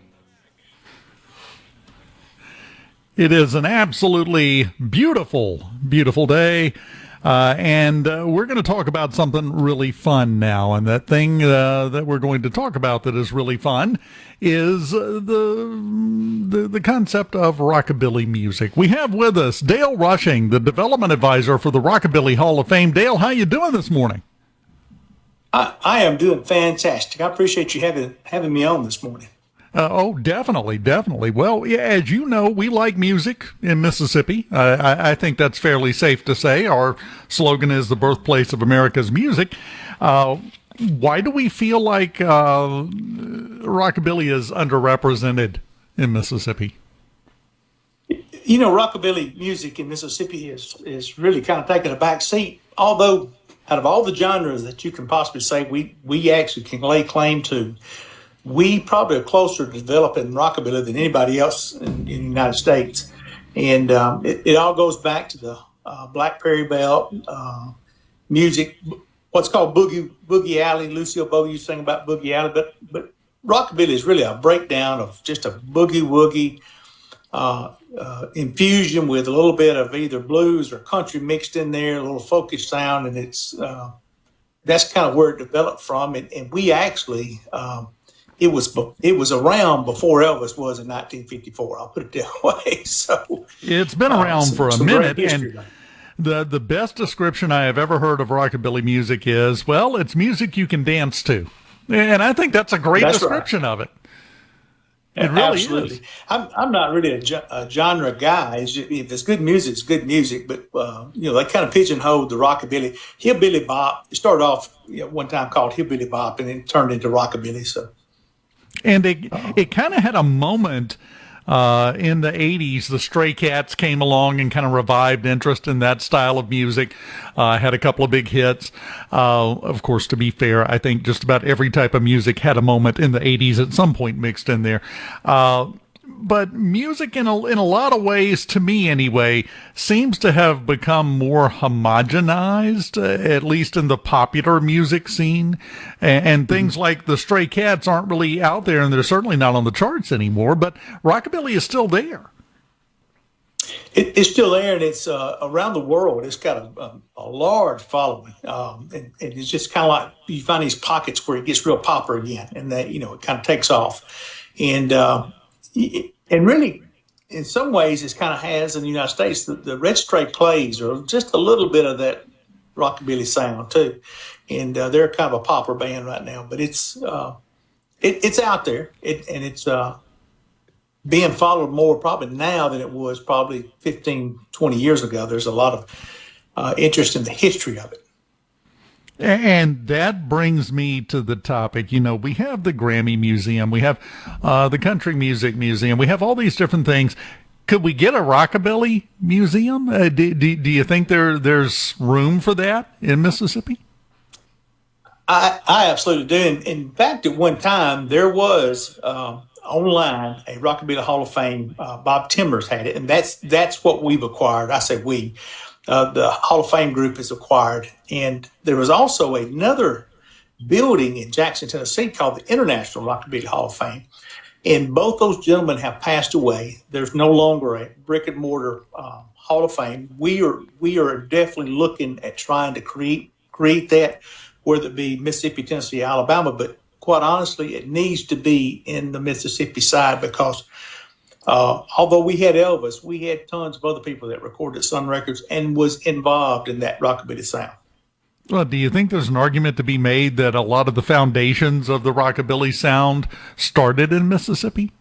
It is an absolutely beautiful, beautiful day. And we're going to talk about something really fun now. And that thing that we're going to talk about that is really fun is the concept of rockabilly music. We have with us Dale Rushing, the development advisor for the Rockabillly Hall of Fame. Dale, how you doing this morning? I am doing fantastic. I appreciate you having me on this morning. Oh, definitely, definitely. Well, yeah, as you know, we like music in Mississippi. I think that's fairly safe to say. Our slogan is the birthplace of America's music. Why do we feel like rockabilly is underrepresented in Mississippi? You know, rockabilly music in Mississippi is really kind of taking a back seat although out of all the genres that you can possibly say we actually can lay claim to, we probably are closer to developing rockabilly than anybody else in the United States. And it all goes back to the Black Prairie Belt music, what's called Boogie Alley. Lucille Bowden used to sing about Boogie Alley, but rockabilly is really a breakdown of just a boogie woogie infusion with a little bit of either blues or country mixed in there, a little folkish sound, and it's that's kind of where it developed from. And we actually it was around before Elvis was in 1954. I'll put it that way. So it's been around for a minute, and the best description I have ever heard of rockabilly music is, well, it's music you can dance to, and I think that's a great description of it. It really Absolutely. is. I'm not really a genre guy. If it's good music, it's good music. But they kind of pigeonholed the rockabilly, hillbilly bop. It started off one time called hillbilly bop, and then turned into rockabilly. So, and it kind of had a moment in the 80s. The Stray Cats came along and kind of revived interest in that style of music. Had a couple of big hits. Of course, to be fair, I think just about every type of music had a moment in the 80s at some point mixed in there. But music in a lot of ways, to me anyway, seems to have become more homogenized, at least in the popular music scene. And things like the Stray Cats aren't really out there, and they're certainly not on the charts anymore, but rockabilly is still there. It's still there, and it's around the world. It's got a large following, and it's just kind of like you find these pockets where it gets real popular again, and that it kind of takes off. And really, in some ways, it kind of has in the United States. The Red Stray Plays are just a little bit of that rockabilly sound too, and they're kind of a popper band right now. But it's out there, and it's being followed more probably now than it was probably 15, 20 years ago. There's a lot of interest in the history of it. And that brings me to the topic. We have the Grammy Museum, we have the Country Music Museum, we have all these different things. Could we get a Rockabilly Museum? Do you think there's room for that in Mississippi? I absolutely do. And in fact, at one time, there was online a Rockabillly Hall of Fame. Bob Timbers had it, and that's what we've acquired. I say we. The Hall of Fame group is acquired. And there was also another building in Jackson, Tennessee called the International Rockabilly Hall of Fame. And both those gentlemen have passed away. There's no longer a brick and mortar Hall of Fame. We are definitely looking at trying to create that, whether it be Mississippi, Tennessee, Alabama. But quite honestly, it needs to be in the Mississippi side because although we had Elvis, we had tons of other people that recorded at Sun Records and was involved in that rockabilly sound. Well, do you think there's an argument to be made that a lot of the foundations of the rockabilly sound started in Mississippi?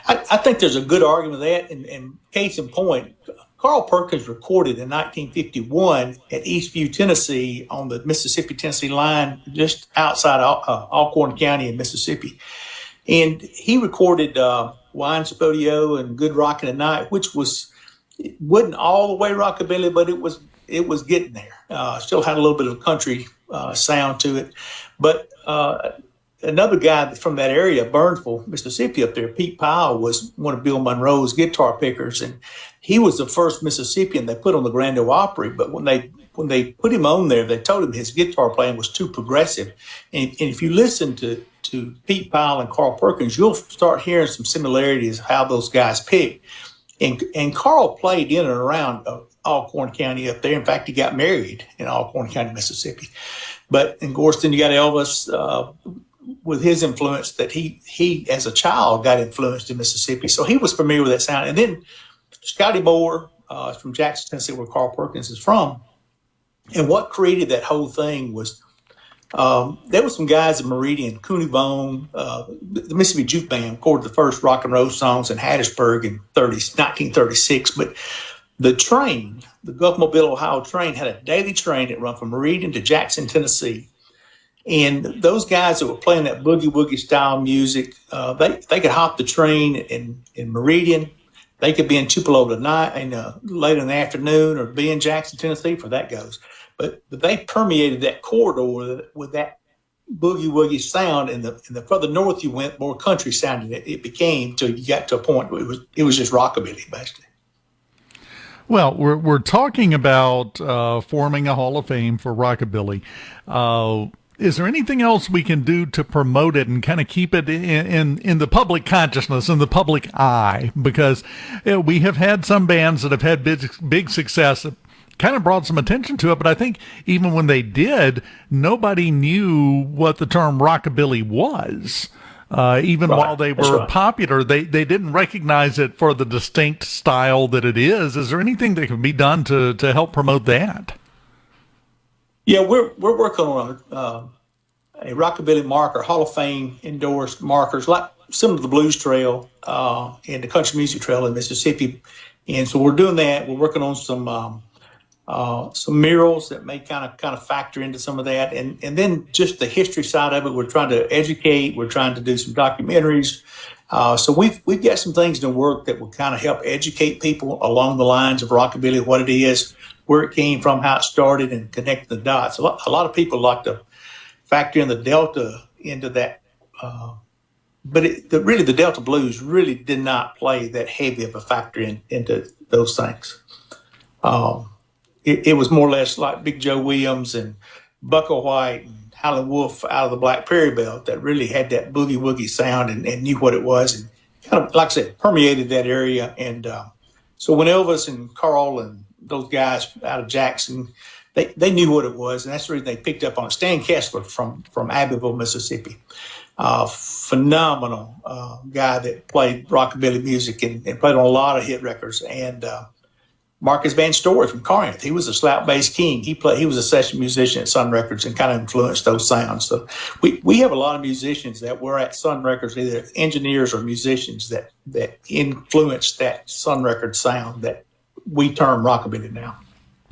I think there's a good argument for that. And case in point, Carl Perkins recorded in 1951 at Eastview, Tennessee, on the Mississippi-Tennessee line, just outside Alcorn County in Mississippi. And he recorded Wine Spodio and Good Rockin' at Night, which wasn't all the way rockabilly, but it was getting there. Still had a little bit of country sound to it. But another guy from that area, Burnsville, Mississippi up there, Pete Powell, was one of Bill Monroe's guitar pickers. And he was the first Mississippian they put on the Grand Ole Opry. But when they put him on there, they told him his guitar playing was too progressive. And if you listen to Pete Powell and Carl Perkins, you'll start hearing some similarities of how those guys picked. And Carl played in and around Alcorn County up there. In fact, he got married in Alcorn County, Mississippi. But, of course, then you got Elvis with his influence that he, as a child, got influenced in Mississippi. So he was familiar with that sound. And then Scotty Moore from Jackson, Tennessee, where Carl Perkins is from. And what created that whole thing was there were some guys in Meridian, Cooney Bone, the Mississippi Juke Band recorded the first rock and roll songs in Hattiesburg in 1936. But the train, the Gulf Mobile, Ohio train, had a daily train that ran from Meridian to Jackson, Tennessee. And those guys that were playing that boogie woogie style music, they could hop the train in Meridian, They could be in Tupelo tonight, late in the afternoon, or be in Jackson, Tennessee, for that goes. But they permeated that corridor with that boogie woogie sound, and the further north you went, more country sounding it became, till you got to a point where it was just rockabilly basically. Well, we're talking about forming a Hall of Fame for Rockabilly. Is there anything else we can do to promote it and kind of keep it in the public consciousness, in the public eye? Because we have had some bands that have had big success that kind of brought some attention to it, but I think even when they did, nobody knew what the term rockabilly was. Even while they were popular, they didn't recognize it for the distinct style that it is. Is there anything that can be done to help promote that? Yeah, we're working on a Rockabilly marker, Hall of Fame endorsed markers, like similar to the Blues Trail and the Country Music Trail in Mississippi. And so we're doing that. We're working on some murals that may kind of factor into some of that, and then just the history side of it. We're trying to educate. We're trying to do some documentaries. So we've got some things in the work that will kind of help educate people along the lines of rockabilly, what it is, where it came from, how it started, and connect the dots. A lot of people like to factor in the Delta into that, but really the Delta blues really did not play that heavy of a factor into those things. It was more or less like Big Joe Williams and Bucko White and Howlin' Wolf out of the Black Prairie Belt that really had that boogie woogie sound and knew what it was, and kind of, like I said, permeated that area. And so when Elvis and Carl and those guys out of Jackson, they knew what it was, and that's the reason they picked up on it. Stan Kessler from Abbeville, Mississippi, phenomenal guy that played rockabilly music and played on a lot of hit records. And Marcus Van Story from Corinth, he was a slap bass king. He was a session musician at Sun Records and kind of influenced those sounds. So we have a lot of musicians that were at Sun Records, either engineers or musicians that influenced that Sun Records sound that we term rockabilly now.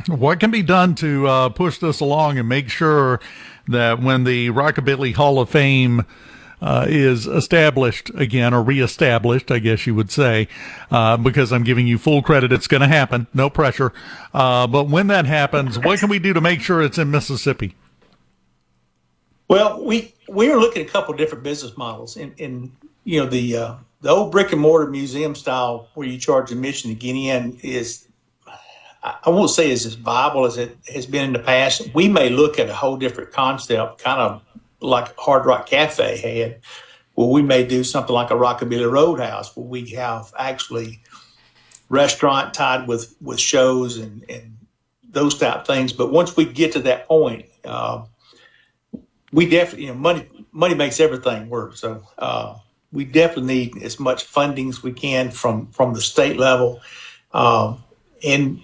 What can be done to push this along and make sure that when the Rockabilly Hall of Fame is established again, or reestablished, I guess you would say, because I'm giving you full credit, it's going to happen, no pressure. But when that happens, what can we do to make sure it's in Mississippi? Well, we are looking at a couple of different business models. In the old brick and mortar museum style, where you charge admission to get in, is, I won't say is as viable as it has been in the past. We may look at a whole different concept, kind of like Hard Rock Cafe had, where we may do something like a Rockabilly Roadhouse, where we have actually restaurant tied with shows and those type of things. But once we get to that point, we definitely, money makes everything work. So we definitely need as much funding as we can from the state level, and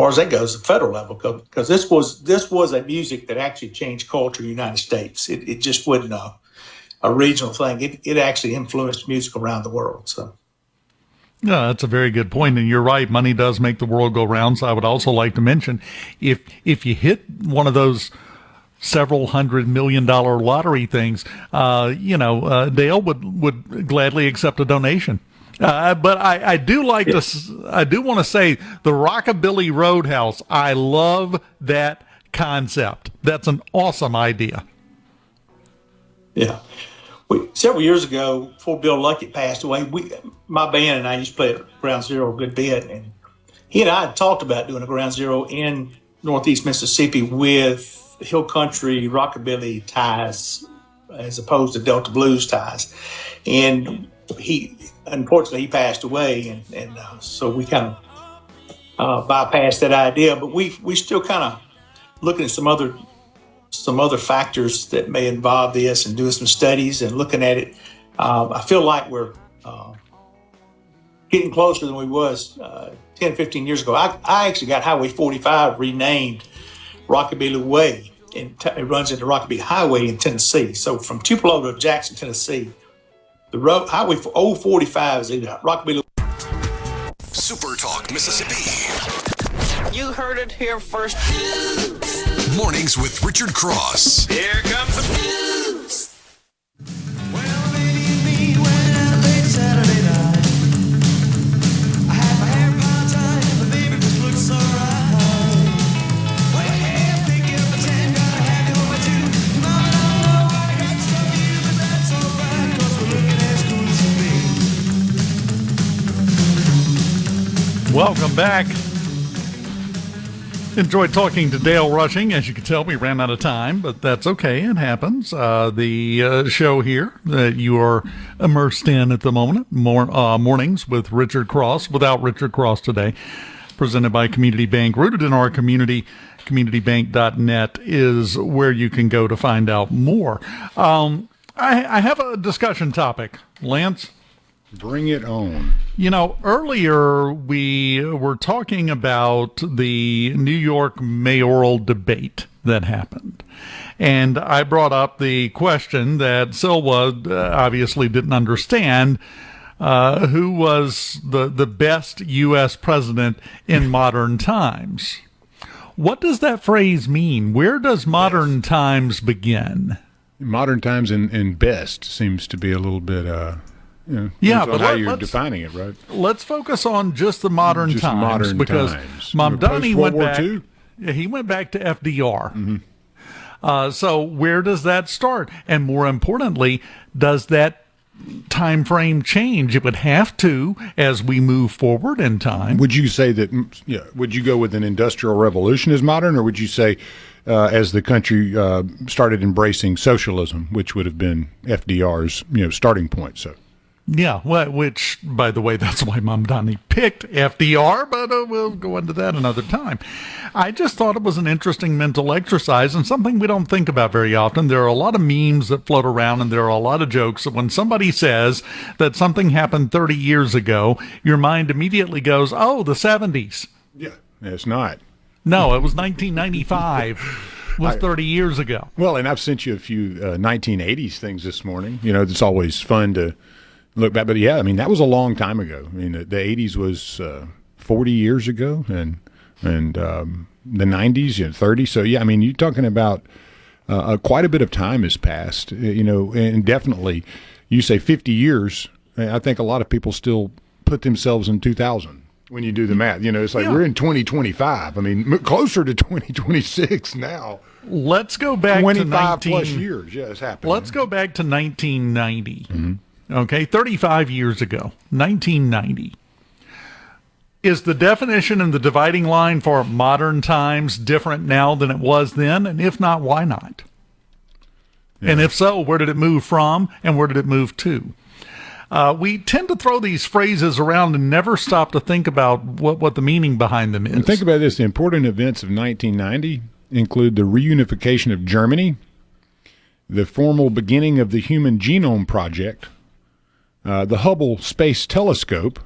as far as that goes, the federal level, because this was a music that actually changed culture in the United States. It just wasn't a regional thing. It actually influenced music around the world. So, yeah, that's a very good point, and you're right. Money does make the world go round. So I would also like to mention, if you hit one of those several $100 million lottery things, Dale would gladly accept a donation. But I do like to. I do want to say the Rockabilly Roadhouse. I love that concept. That's an awesome idea. Yeah, several years ago, before Bill Luckett passed away, my band and I used to play at Ground Zero a good bit, and he and I had talked about doing a Ground Zero in Northeast Mississippi with hill country rockabilly ties, as opposed to Delta blues ties, and unfortunately, he passed away, and so we kind of bypassed that idea. But we still kind of looking at some other factors that may involve this, and doing some studies and looking at it. I feel like we're getting closer than we was 10, 15 years ago. I actually got Highway 45 renamed Rockabillly Way, and it runs into Rockabilly Highway in Tennessee. So from Tupelo to Jackson, Tennessee, the road highway for old 45 is in Rockabilly. SuperTalk Mississippi. You heard it here first. Mornings with Richard Cross. Here comes the blues. Well, lady, me went out late Saturday night. I Welcome back. Enjoyed talking to Dale Rushing. As you can tell, we ran out of time, but that's okay. It happens. The show here that you are immersed in at the moment, Mornings with Richard Cross, without Richard Cross today, presented by Community Bank, rooted in our community. CommunityBank.net is where you can go to find out more. I have a discussion topic, Lance. Bring it on. You know, earlier we were talking about the New York mayoral debate that happened. And I brought up the question that Silva obviously didn't understand. Who was the best U.S. president in modern times? What does that phrase mean? Where does modern times begin? Modern times and best seems to be a little bit... yeah, but how you're defining it, right? Let's focus on just the modern times, because Mamdani went back. He went back to FDR. Mm-hmm. So where does that start? And more importantly, does that time frame change? It would have to as we move forward in time. Would you say that? Yeah. Would you go with an industrial revolution as modern, or would you say as the country started embracing socialism, which would have been FDR's starting point? So. Yeah, well, which, by the way, that's why Mamdani picked FDR, but we'll go into that another time. I just thought it was an interesting mental exercise and something we don't think about very often. There are a lot of memes that float around, and there are a lot of jokes that when somebody says that something happened 30 years ago, your mind immediately goes, oh, the 70s. Yeah, it's not. No, it was 1995. Was 30 years ago. Well, and I've sent you a few 1980s things this morning. It's always fun to look back, but yeah, I mean, that was a long time ago. I mean, the 80s was 40 years ago, and the 90s, 30. So yeah, I mean, you're talking about quite a bit of time has passed, and definitely you say 50 years. I think a lot of people still put themselves in 2000 when you do the math. It's like we're in 2025. I mean, closer to 2026 now. Let's go back 25 plus years. Yeah, it's happening. Let's go back to 1990. Mm-hmm. Okay, 35 years ago, 1990. Is the definition and the dividing line for modern times different now than it was then? And if not, why not? Yeah. And if so, where did it move from and where did it move to? We tend to throw these phrases around and never stop to think about what the meaning behind them is. And think about this. The important events of 1990 include the reunification of Germany, the formal beginning of the Human Genome Project, the Hubble Space Telescope,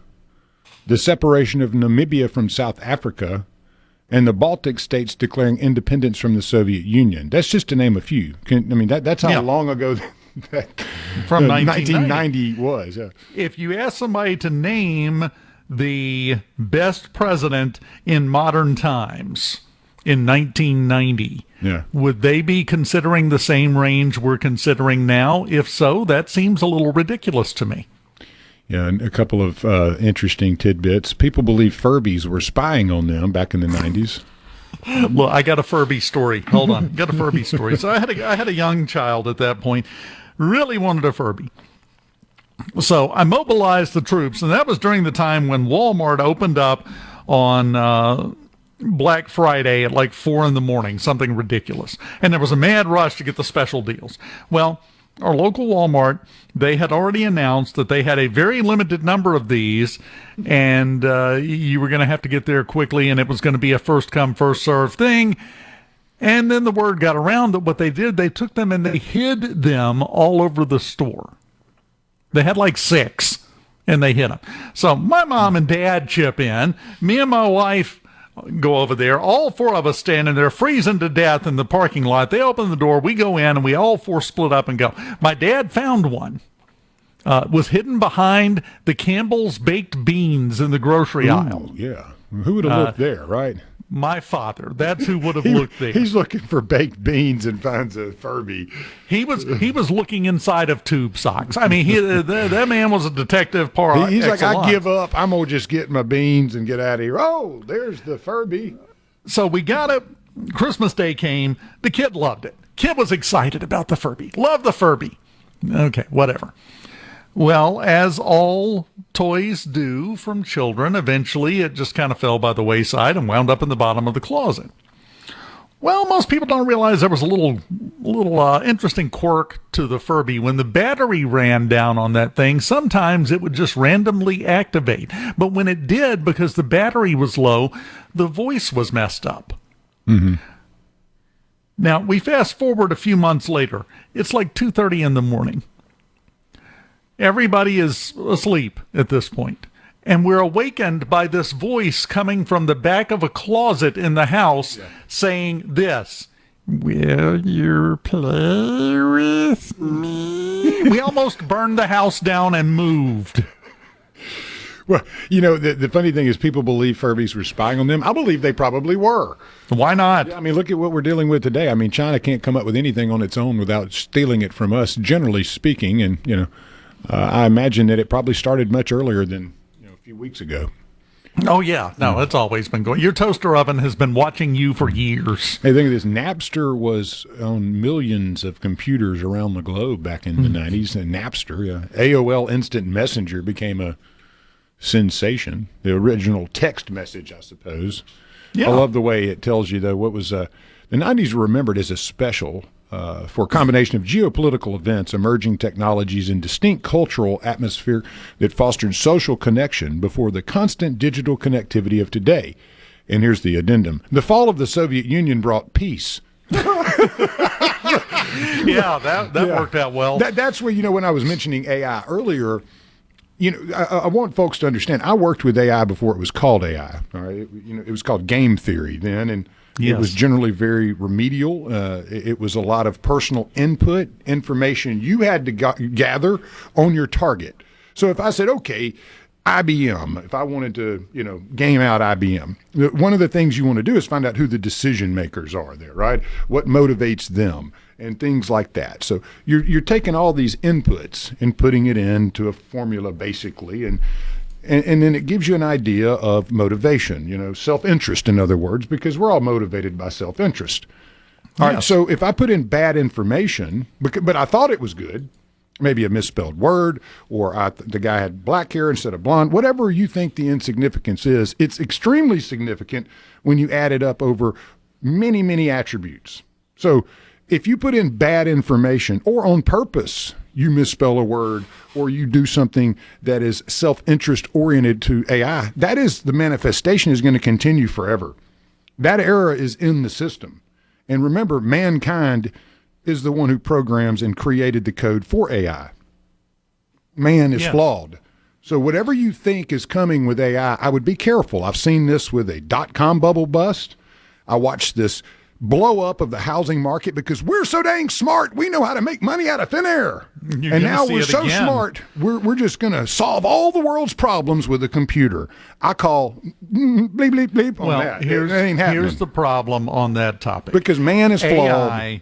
the separation of Namibia from South Africa, and the Baltic states declaring independence from the Soviet Union. That's just to name a few. That's how long ago that from 1990 was. Yeah. If you ask somebody to name the best president in modern times in 1990, would they be considering the same range we're considering now? If so, that seems a little ridiculous to me. Yeah, and a couple of interesting tidbits. People believe Furbies were spying on them back in the 90s. Well, I got a Furby story. Hold on. Got a Furby story. So I had a young child at that point, really wanted a Furby. So I mobilized the troops, and that was during the time when Walmart opened up on Black Friday at like 4 a.m, something ridiculous. And there was a mad rush to get the special deals. Well, our local Walmart, they had already announced that they had a very limited number of these, and you were going to have to get there quickly, and it was going to be a first-come, first-served thing. And then the word got around that what they did, they took them and they hid them all over the store. They had like 6, and they hid them. So my mom and dad chip in. Me and my wife go over there. All 4 of us standing there freezing to death in the parking lot. They open the door. We go in, and we all 4 split up and go. My dad found one. Was hidden behind the Campbell's baked beans in the grocery aisle. Yeah. Who would have looked there, right? My father. That's who would have looked there. He's looking for baked beans and finds a Furby. He was looking inside of tube socks. I mean, that man was a detective par He's excellence. Like, I give up. I'm going to just get my beans and get out of here. Oh, there's the Furby. So we got it. Christmas Day came. The kid loved it. Kid was excited about the Furby. Loved the Furby. Okay, whatever. Well, as all toys do from children, eventually it just kind of fell by the wayside and wound up in the bottom of the closet. Well, most people don't realize there was a little interesting quirk to the Furby. When the battery ran down on that thing, sometimes it would just randomly activate. But when it did, because the battery was low, the voice was messed up. Mm-hmm. Now, we fast forward a few months later. It's like 2:30 in the morning. Everybody is asleep at this point, and we're awakened by this voice coming from the back of a closet in the house saying this: "Will you play with me?" We almost burned the house down and moved. Well, the funny thing is people believe Furbies were spying on them. I believe they probably were. Why not? Yeah, I mean, look at what we're dealing with today. I mean, China can't come up with anything on its own without stealing it from us, generally speaking, and, I imagine that it probably started much earlier than a few weeks ago. Oh, yeah. No, it's always been going. Your toaster oven has been watching you for years. Hey, think of this. Napster was on millions of computers around the globe back in the 90s. And Napster, AOL Instant Messenger became a sensation. The original text message, I suppose. Yeah. I love the way it tells you, though, what was the 90s were remembered as a special for a combination of geopolitical events, emerging technologies, and distinct cultural atmosphere that fostered social connection before the constant digital connectivity of today. And here's the addendum. The fall of the Soviet Union brought peace. Yeah, that worked out well. That's where, when I was mentioning AI earlier, I want folks to understand, I worked with AI before it was called AI. All right, it was called game theory then, and it was generally very remedial. It was a lot of personal input, information you had to gather on your target. So if I said, okay, IBM, if I wanted to, game out IBM, one of the things you want to do is find out who the decision makers are there, right? What motivates them and things like that. So you're taking all these inputs and putting it into a formula basically, and then it gives you an idea of motivation, self-interest, in other words, because we're all motivated by self-interest. All right, so if I put in bad information, but I thought it was good, maybe a misspelled word, or the guy had black hair instead of blonde, whatever you think the insignificance is, it's extremely significant when you add it up over many, many attributes. So if you put in bad information, or on purpose you misspell a word, or you do something that is self-interest oriented to AI, that is, the manifestation is going to continue forever. That error is in the system. And remember, mankind is the one who programs and created the code for AI. Man is flawed. So whatever you think is coming with AI, I would be careful. I've seen this with a dot-com bubble bust. I watched this blow up of the housing market because we're so dang smart. We know how to make money out of thin air. And now we're so smart, we're just going to solve all the world's problems with a computer. I call bleep, bleep, bleep on that. Here's the problem on that topic. Because man is flawed.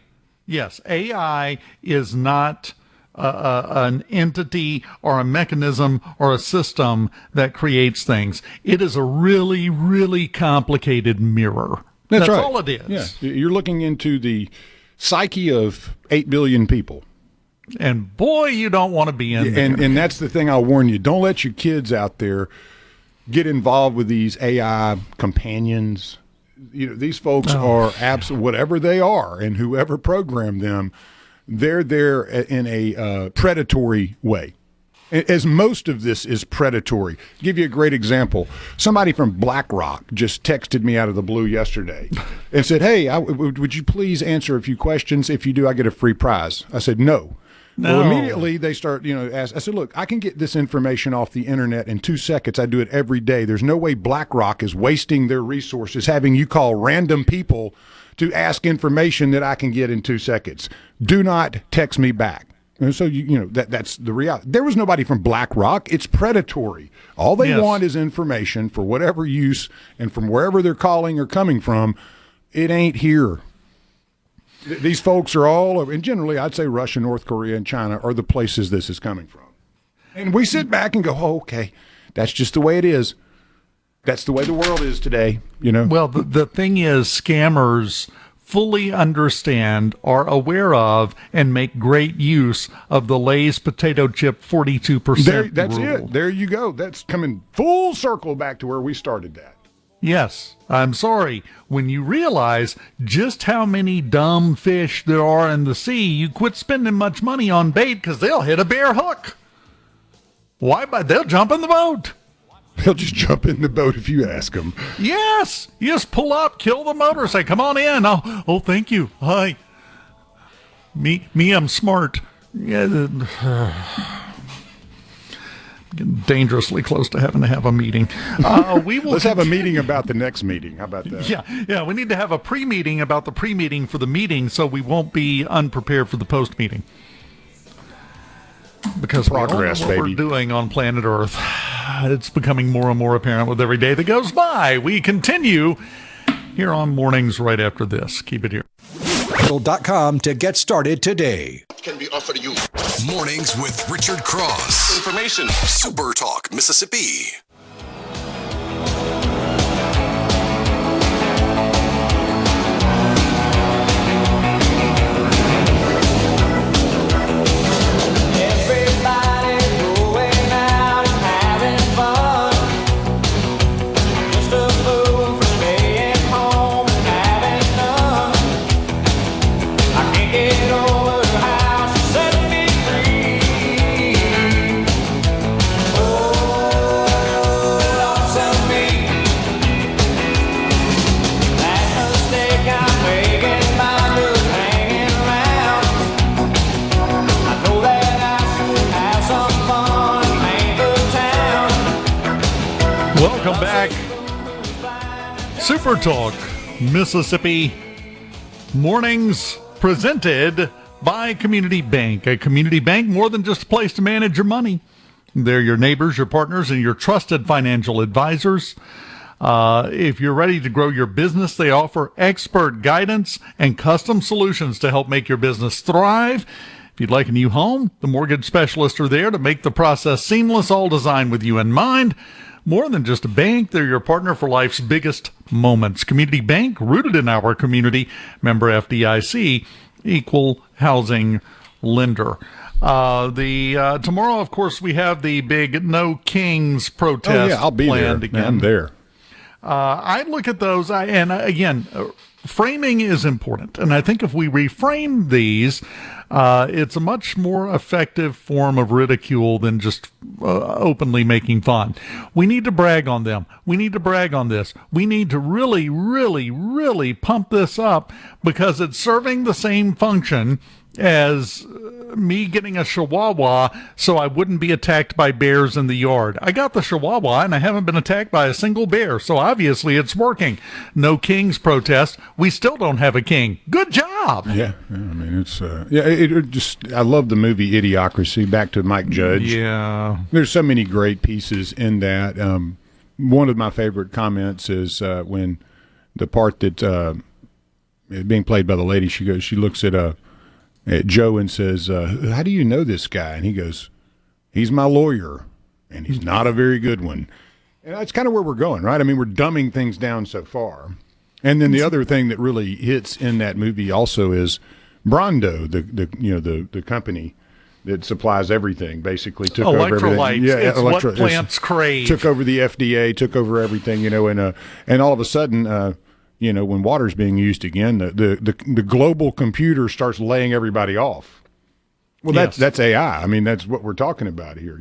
AI is not an entity or a mechanism or a system that creates things. It is a really, really complicated mirror. That's right. all it is. Yeah. You're looking into the psyche of 8 billion people. And boy, you don't want to be in there. And that's the thing I'll warn you. Don't let your kids out there get involved with these AI companions. These folks are whatever they are, and whoever programmed them, they're there in a predatory way. As most of this is predatory. Give you a great example. Somebody from BlackRock just texted me out of the blue yesterday and said, hey, would you please answer a few questions? If you do, I get a free prize. I said, no. Well, immediately they start, ask. I said, look, I can get this information off the internet in 2 seconds. I do it every day. There's no way BlackRock is wasting their resources having you call random people to ask information that I can get in 2 seconds. Do not text me back. And so, that's the reality. There was nobody from BlackRock. It's predatory. All they want is information for whatever use, and from wherever they're calling or coming from, it ain't here. These folks are all over, and generally I'd say Russia, North Korea, and China are the places this is coming from. And we sit back and go, oh, okay, that's just the way it is. That's the way the world is today, Well, the thing is, scammers fully understand, are aware of, and make great use of the Lay's potato chip 42% That's rule. it. There you go. That's coming full circle back to where we started that. Yes, I'm sorry. When you realize just how many dumb fish there are in the sea, you quit spending much money on bait because they'll hit a bare hook. Why? But they'll jump in the boat. They'll just jump in the boat if you ask them. Yes, you just pull up, kill the motor, say, "Come on in." Oh, thank you. Hi. Me, I'm smart. Yeah. Getting dangerously close to having to have a meeting. We will. Let's have a meeting about the next meeting. How about that? Yeah. We need to have a pre-meeting about the pre-meeting for the meeting, so we won't be unprepared for the post-meeting. Because progress, we all know what baby. we're doing on planet Earth. It's becoming more and more apparent with every day that goes by. We continue here on Mornings right after this. Keep it here. .com to get started today. Can be offered to you. Mornings with Richard Cross. Information. Super Talk, Mississippi. Welcome back. Super Talk, Mississippi. Mornings presented by Community Bank. A community bank, more than just a place to manage your money. They're your neighbors, your partners, and your trusted financial advisors. If you're ready to grow your business, they offer expert guidance and custom solutions to help make your business thrive. If you'd like a new home, the mortgage specialists are there to make the process seamless, all designed with you in mind. More than just a bank, they're your partner for life's biggest moments. Community Bank, rooted in our community, member FDIC, equal housing lender. Tomorrow, of course, we have the big No Kings protest I'll be planned there. again. I'm there. I look at those, framing is important. And I think if we reframe these, it's a much more effective form of ridicule than just openly making fun. We need to brag on them. We need to brag on this. We need to really, really, really pump this up because it's serving the same function as me getting a chihuahua so I wouldn't be attacked by bears in the yard. I got the chihuahua and I haven't been attacked by a single bear, so obviously it's working. No Kings protest. We still don't have a king. Good job. Yeah, I mean, it's I love the movie Idiocracy, back to Mike Judge. Yeah. There's so many great pieces in that. One of my favorite comments is when the part that is being played by the lady, she looks at Joe and says, "How do you know this guy?" And he goes, "He's my lawyer, and he's not a very good one." And that's kind of where we're going, right? I mean, we're dumbing things down so far. And then the other thing that really hits in that movie also is Brondo, the company that supplies everything, basically took over everything. Electrolytes. Yeah, it's what plants crave. Took over the FDA, took over everything, and all of a sudden. When water's being used again, the global computer starts laying everybody off. Well, that's AI. I mean, that's what we're talking about here.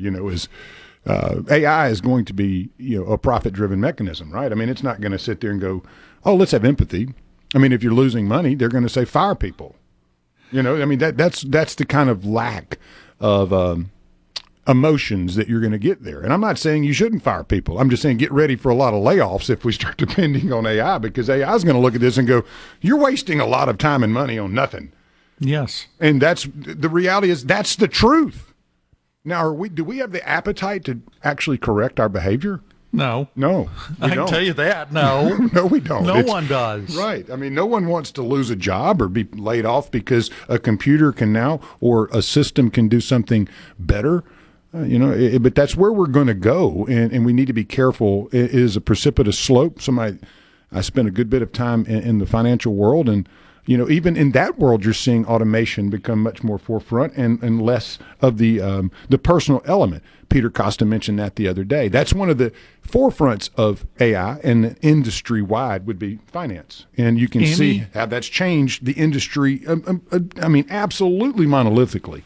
AI is going to be a profit-driven mechanism, right? I mean, it's not going to sit there and go, "Oh, let's have empathy." I mean, if you're losing money, they're going to say fire people. I mean, that's the kind of lack of emotions that you're going to get there. And I'm not saying you shouldn't fire people. I'm just saying get ready for a lot of layoffs if we start depending on AI, because AI is going to look at this and go, "You're wasting a lot of time and money on nothing." Yes. And the reality is that's the truth. Now, do we have the appetite to actually correct our behavior? No. I can tell you that. No. No, we don't. No one does. Right. I mean, no one wants to lose a job or be laid off because a computer can now or a system can do something better. But that's where we're going to go, and we need to be careful. It is a precipitous slope. I spent a good bit of time in the financial world, and even in that world, you're seeing automation become much more forefront and less of the personal element. Peter Costa mentioned that the other day. That's one of the forefronts of AI and industry-wide would be finance. And you can see how that's changed the industry, absolutely monolithically.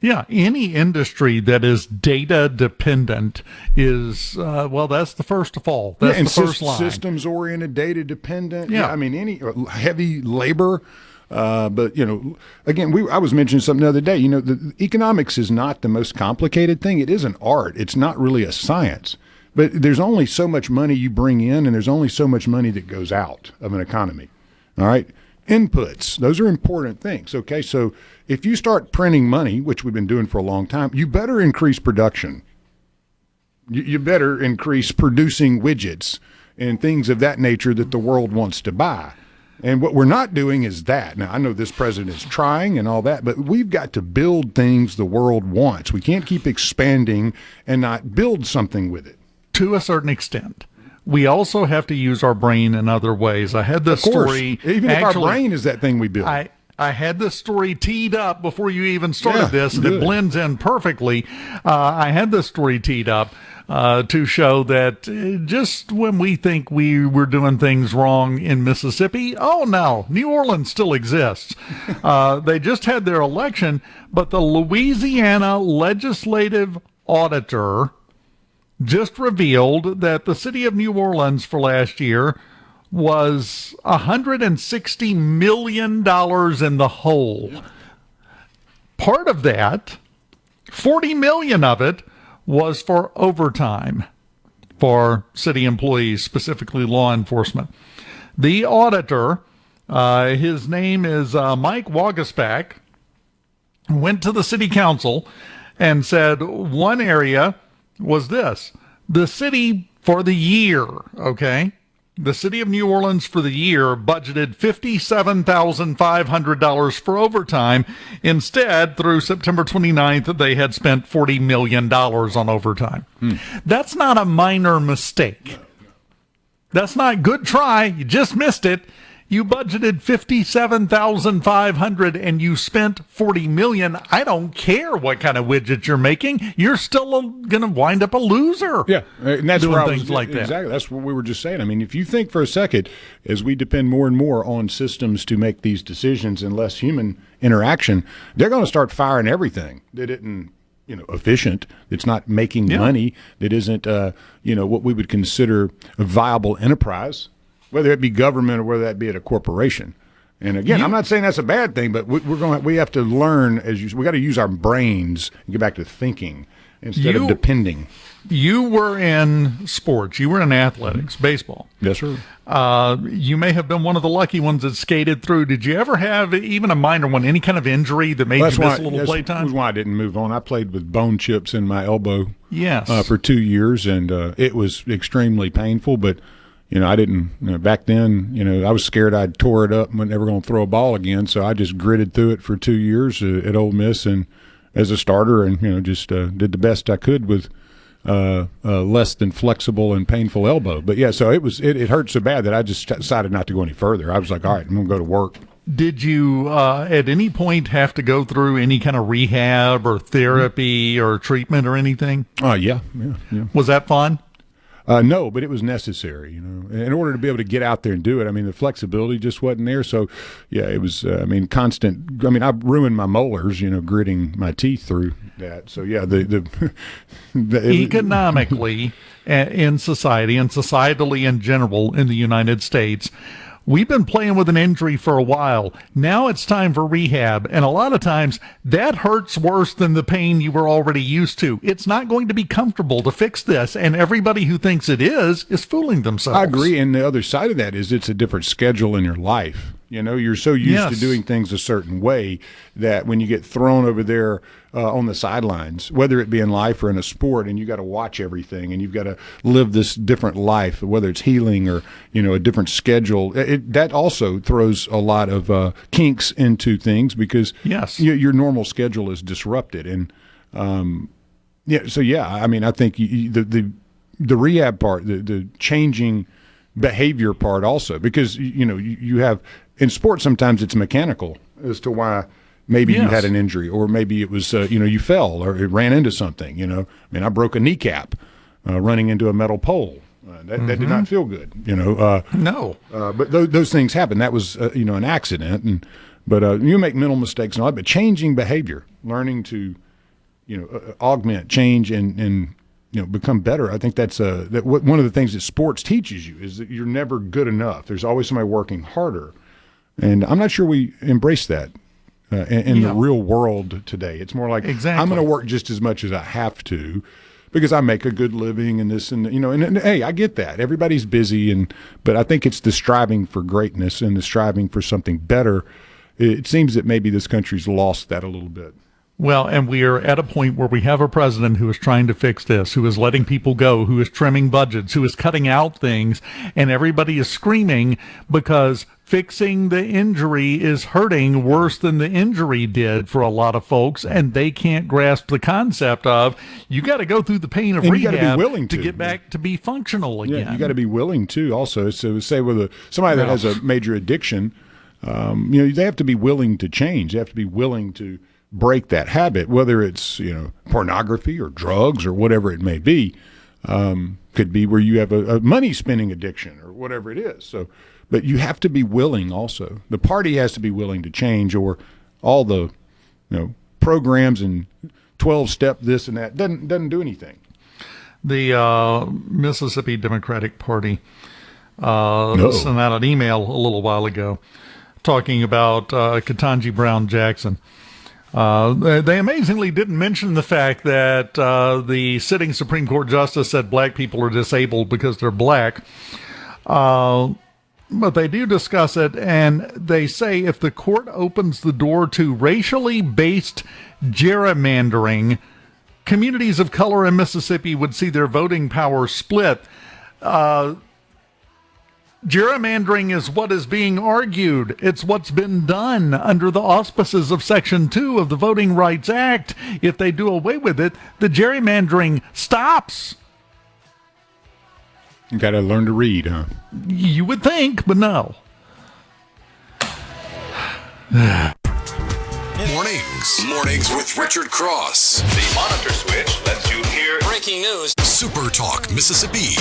Yeah, any industry that is data dependent is, that's the first to fall. That's the first line. Systems-oriented, data dependent. Yeah. Any heavy labor. But, again, I was mentioning something the other day. The economics is not the most complicated thing. It is an art. It's not really a science. But there's only so much money you bring in, and there's only so much money that goes out of an economy. All right? Inputs, those are important things, okay? So if you start printing money, which we've been doing for a long time, you better increase production. You better increase producing widgets and things of that nature that the world wants to buy. And what we're not doing is that. Now, I know this president is trying and all that, but we've got to build things the world wants. We can't keep expanding and not build something with it. To a certain extent. We also have to use our brain in other ways. I had this story. Even if our brain is that thing we build. I had this story teed up before you even started this, and it blends in perfectly. I had this story teed up to show that just when we think we were doing things wrong in Mississippi, oh no, New Orleans still exists. They just had their election, but the Louisiana legislative auditor just revealed that the city of New Orleans for last year was $160 million in the hole. Part of that, $40 million of it, was for overtime for city employees, specifically law enforcement. The auditor, his name is Mike Wagaspak, went to the city council and said one area was this. The city for the year, okay? The city of New Orleans for the year budgeted $57,500 for overtime. Instead, through September 29th, they had spent $40 million on overtime. That's not a minor mistake. That's not good try. You just missed it. You budgeted $57,500 and you spent $40 million. I don't care what kind of widget you're making. You're still going to wind up a loser. Yeah, and that's doing where things like that. Exactly. That's what we were just saying. I mean, if you think for a second, as we depend more and more on systems to make these decisions and less human interaction, they're going to start firing everything that isn't, efficient. It's not making money. That isn't, what we would consider a viable enterprise, whether it be government or whether that be at a corporation. And again, I'm not saying that's a bad thing, but we have to learn we got to use our brains and get back to thinking instead of depending. You were in sports. You were in athletics, baseball. Yes, sir. You may have been one of the lucky ones that skated through. Did you ever have even a minor one, any kind of injury that made you miss a little playtime? That's why I didn't move on. I played with bone chips in my elbow for 2 years, and it was extremely painful, but I didn't, back then, I was scared I'd tore it up and wasn't ever going to throw a ball again. So I just gritted through it for 2 years at Ole Miss and as a starter and, just did the best I could with less than flexible and painful elbow. But yeah, so it hurt so bad that I just decided not to go any further. I was like, all right, I'm going to go to work. Did you at any point have to go through any kind of rehab or therapy or treatment or anything? Yeah. Was that fun? No, but it was necessary, in order to be able to get out there and do it. I mean, the flexibility just wasn't there. So, yeah, it was, constant. I ruined my molars, gritting my teeth through that. So, yeah, the economically in society and societally in general in the United States, we've been playing with an injury for a while. Now it's time for rehab. And a lot of times that hurts worse than the pain you were already used to. It's not going to be comfortable to fix this. And everybody who thinks it is fooling themselves. I agree. And the other side of that is it's a different schedule in your life. You're so used to doing things a certain way that when you get thrown over there on the sidelines, whether it be in life or in a sport, and you got to watch everything and you've got to live this different life, whether it's healing or, a different schedule, that also throws a lot of kinks into things because your normal schedule is disrupted. And, I think the rehab part, the changing behavior part also, because you have in sports sometimes it's mechanical as to why maybe you had an injury, or maybe it was you fell or it ran into something. I mean, I broke a kneecap running into a metal pole. That did not feel good. No. But those things happen. That was an accident, but you make mental mistakes and all that. But changing behavior, learning to augment, change, and become better. I think that's one of the things that sports teaches you is that you're never good enough. There's always somebody working harder, and I'm not sure we embrace that in the real world today. It's more like I'm going to work just as much as I have to because I make a good living and this and and hey, I get that. Everybody's busy, but I think it's the striving for greatness and the striving for something better. It seems that maybe this country's lost that a little bit. Well, and we are at a point where we have a president who is trying to fix this, who is letting people go, who is trimming budgets, who is cutting out things, and everybody is screaming because fixing the injury is hurting worse than the injury did for a lot of folks, and they can't grasp the concept of you got to go through the pain of rehab to get back to be functional again. Yeah, you got to be willing to also. So say with somebody that has a major addiction, they have to be willing to change. They have to be willing to break that habit, whether it's pornography or drugs or whatever it may be. Could be where you have a money spending addiction or whatever it is. So, but you have to be willing also. The party has to be willing to change, or all the programs and 12-step this and that doesn't do anything. The Mississippi Democratic Party sent out an email a little while ago talking about Ketanji Brown Jackson. They amazingly didn't mention the fact that the sitting Supreme Court justice said black people are disabled because they're black. But they do discuss it, and they say if the court opens the door to racially based gerrymandering, communities of color in Mississippi would see their voting power split. Gerrymandering is what is being argued. It's what's been done under the auspices of Section 2 of the Voting Rights Act. If they do away with it, the gerrymandering stops. You got to learn to read, huh? You would think, but no. Mornings with Richard Cross. The monitor switch lets you hear breaking news. Super Talk, Mississippi.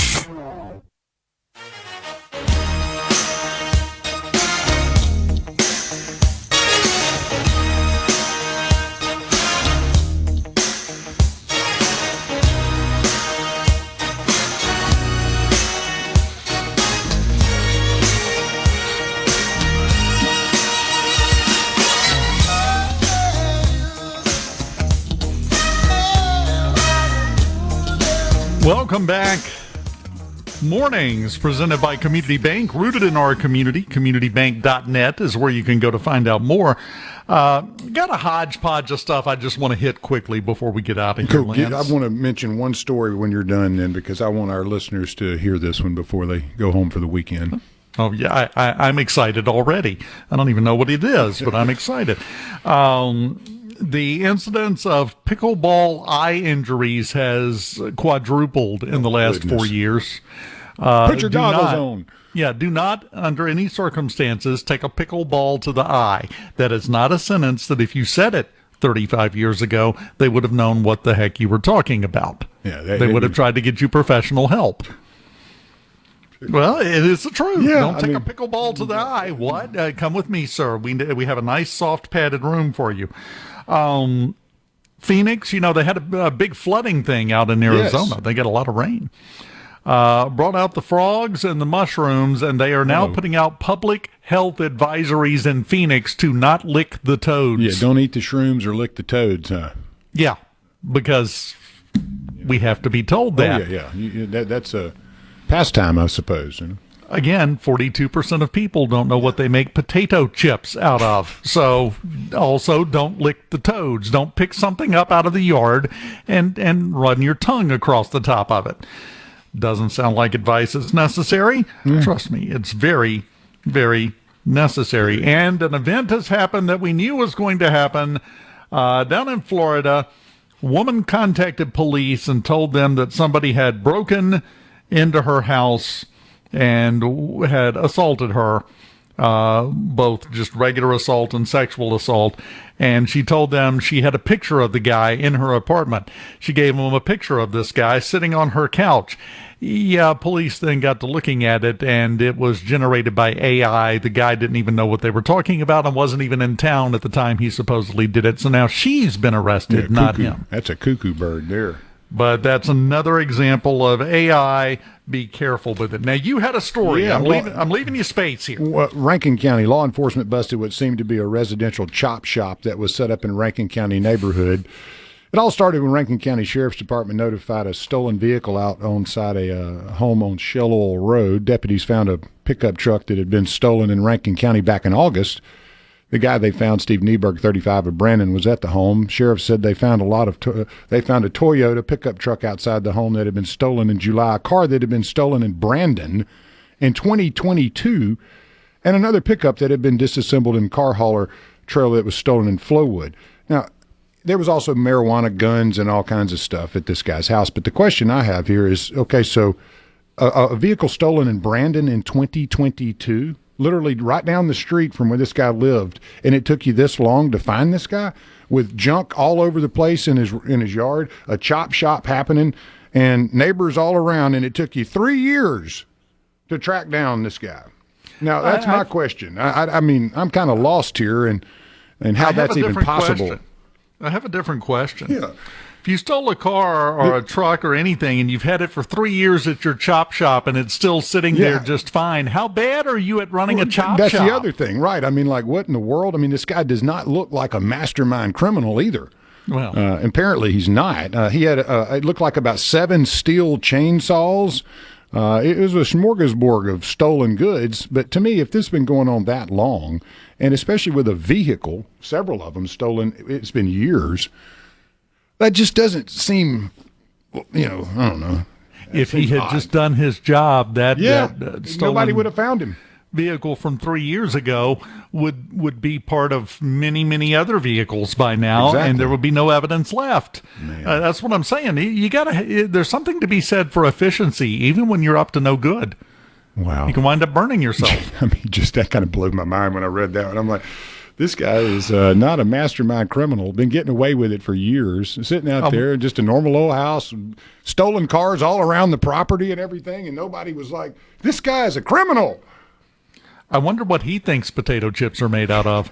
Welcome back. Mornings presented by Community Bank, rooted in our community. CommunityBank.net is where you can go to find out more. Got a hodgepodge of stuff I just want to hit quickly before we get out of here, Lance. I want to mention one story when you're done then, because I want our listeners to hear this one before they go home for the weekend. Oh, yeah, I'm excited already. I don't even know what it is, but I'm excited. The incidence of pickleball eye injuries has quadrupled in the last 4 years. Put your goggles on. Yeah, do not, under any circumstances, take a pickleball to the eye. That is not a sentence that if you said it 35 years ago, they would have known what the heck you were talking about. Yeah, they would have tried to get you professional help. Well, it is the truth. Yeah, Don't take a pickleball to the eye. What? Come with me, sir. We have a nice, soft, padded room for you. Phoenix, they had a big flooding thing out in Arizona. Yes. They get a lot of rain. Brought out the frogs and the mushrooms, and they are now putting out public health advisories in Phoenix to not lick the toads. Yeah, don't eat the shrooms or lick the toads, huh? Yeah, because we have to be told that. Oh, yeah. That's a pastime, I suppose. Again, 42% of people don't know what they make potato chips out of. So also don't lick the toads. Don't pick something up out of the yard and run your tongue across the top of it. Doesn't sound like advice is necessary. Trust me, it's very, very necessary. And an event has happened that we knew was going to happen down in Florida. Woman contacted police and told them that somebody had broken into her house and had assaulted her, both just regular assault and sexual assault. And she told them she had a picture of the guy in her apartment. She gave them a picture of this guy sitting on her couch. Yeah, police then got to looking at it, and it was generated by AI. The guy didn't even know what they were talking about and wasn't even in town at the time he supposedly did it. So now she's been arrested, not him. That's a cuckoo bird there. But that's another example of AI. Be careful with it. Now, you had a story. Yeah, I'm leaving you space here. Rankin County law enforcement busted what seemed to be a residential chop shop that was set up in Rankin County neighborhood. It all started when Rankin County Sheriff's Department notified a stolen vehicle out on side a home on Shell Oil Road. Deputies found a pickup truck that had been stolen in Rankin County back in August. The guy they found, Steve Nieberg, 35 of Brandon, was at the home. Sheriff said they found they found a Toyota pickup truck outside the home that had been stolen in July, a car that had been stolen in Brandon in 2022, and another pickup that had been disassembled in car hauler trailer that was stolen in Flowood. Now, there was also marijuana, guns, and all kinds of stuff at this guy's house. But the question I have here is, okay, so a vehicle stolen in Brandon in 2022, literally right down the street from where this guy lived, and it took you this long to find this guy with junk all over the place in his yard, a chop shop happening, and neighbors all around, and it took you 3 years to track down this guy. Now, that's my question. I mean, I'm kind of lost here, and how that's even possible. Question. I have a different question. Yeah. If you stole a car or a truck or anything and you've had it for 3 years at your chop shop and it's still sitting there just fine, how bad are you at running a chop shop? That's the other thing, right? I mean, like, what in the world? I mean, this guy does not look like a mastermind criminal either. Well, apparently he's not. He had, it looked like about 7 steel chainsaws. It was a smorgasbord of stolen goods. But to me, if this has been going on that long, and especially with a vehicle, several of them stolen, it's been years, that just doesn't seem, I don't know. If he had just done his job, that nobody would have found him. Vehicle from 3 years ago would be part of many, many other vehicles by now, and there would be no evidence left. That's what I'm saying. You gotta. There's something to be said for efficiency, even when you're up to no good. Wow, you can wind up burning yourself. I mean, just that kind of blew my mind when I read that. And I'm like, this guy is not a mastermind criminal. Been getting away with it for years. Sitting out there in just a normal old house, stolen cars all around the property and everything, and nobody was like, this guy is a criminal. I wonder what he thinks potato chips are made out of.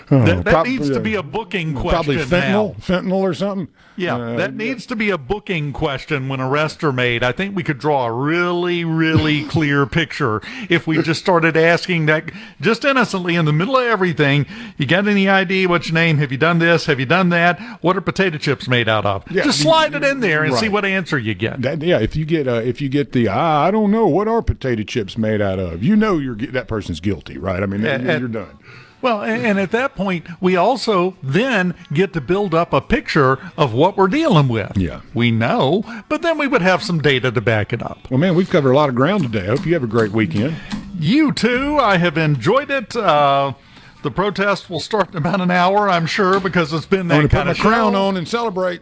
That needs to be a booking question. Probably fentanyl or something. Yeah, that needs to be a booking question when arrests are made. I think we could draw a really, really clear picture if we just started asking that just innocently in the middle of everything. You got any idea what's your name? Have you done this? Have you done that? What are potato chips made out of? Yeah, just slide it in there and see what answer you get. If you get the I don't know, what are potato chips made out of? That person's guilty, right? I mean, you're done. Well, and at that point, we also then get to build up a picture of what we're dealing with. Yeah. We know, but then we would have some data to back it up. Well, man, we've covered a lot of ground today. I hope you have a great weekend. You too. I have enjoyed it. The protest will start in about an hour, I'm sure, because it's been that kind of show. I'm going to put my crown on and celebrate.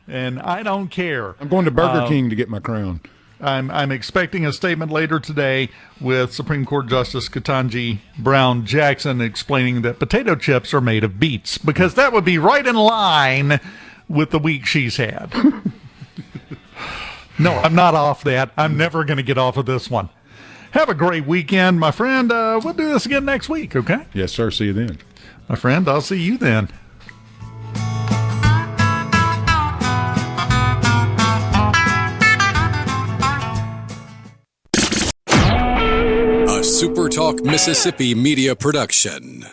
And I don't care. I'm going to Burger King to get my crown. I'm expecting a statement later today with Supreme Court Justice Ketanji Brown Jackson explaining that potato chips are made of beets, because that would be right in line with the week she's had. No, I'm not off that. I'm never going to get off of this one. Have a great weekend, my friend. We'll do this again next week, okay? Yes, sir. See you then. My friend, I'll see you then. SuperTalk Mississippi Media Production.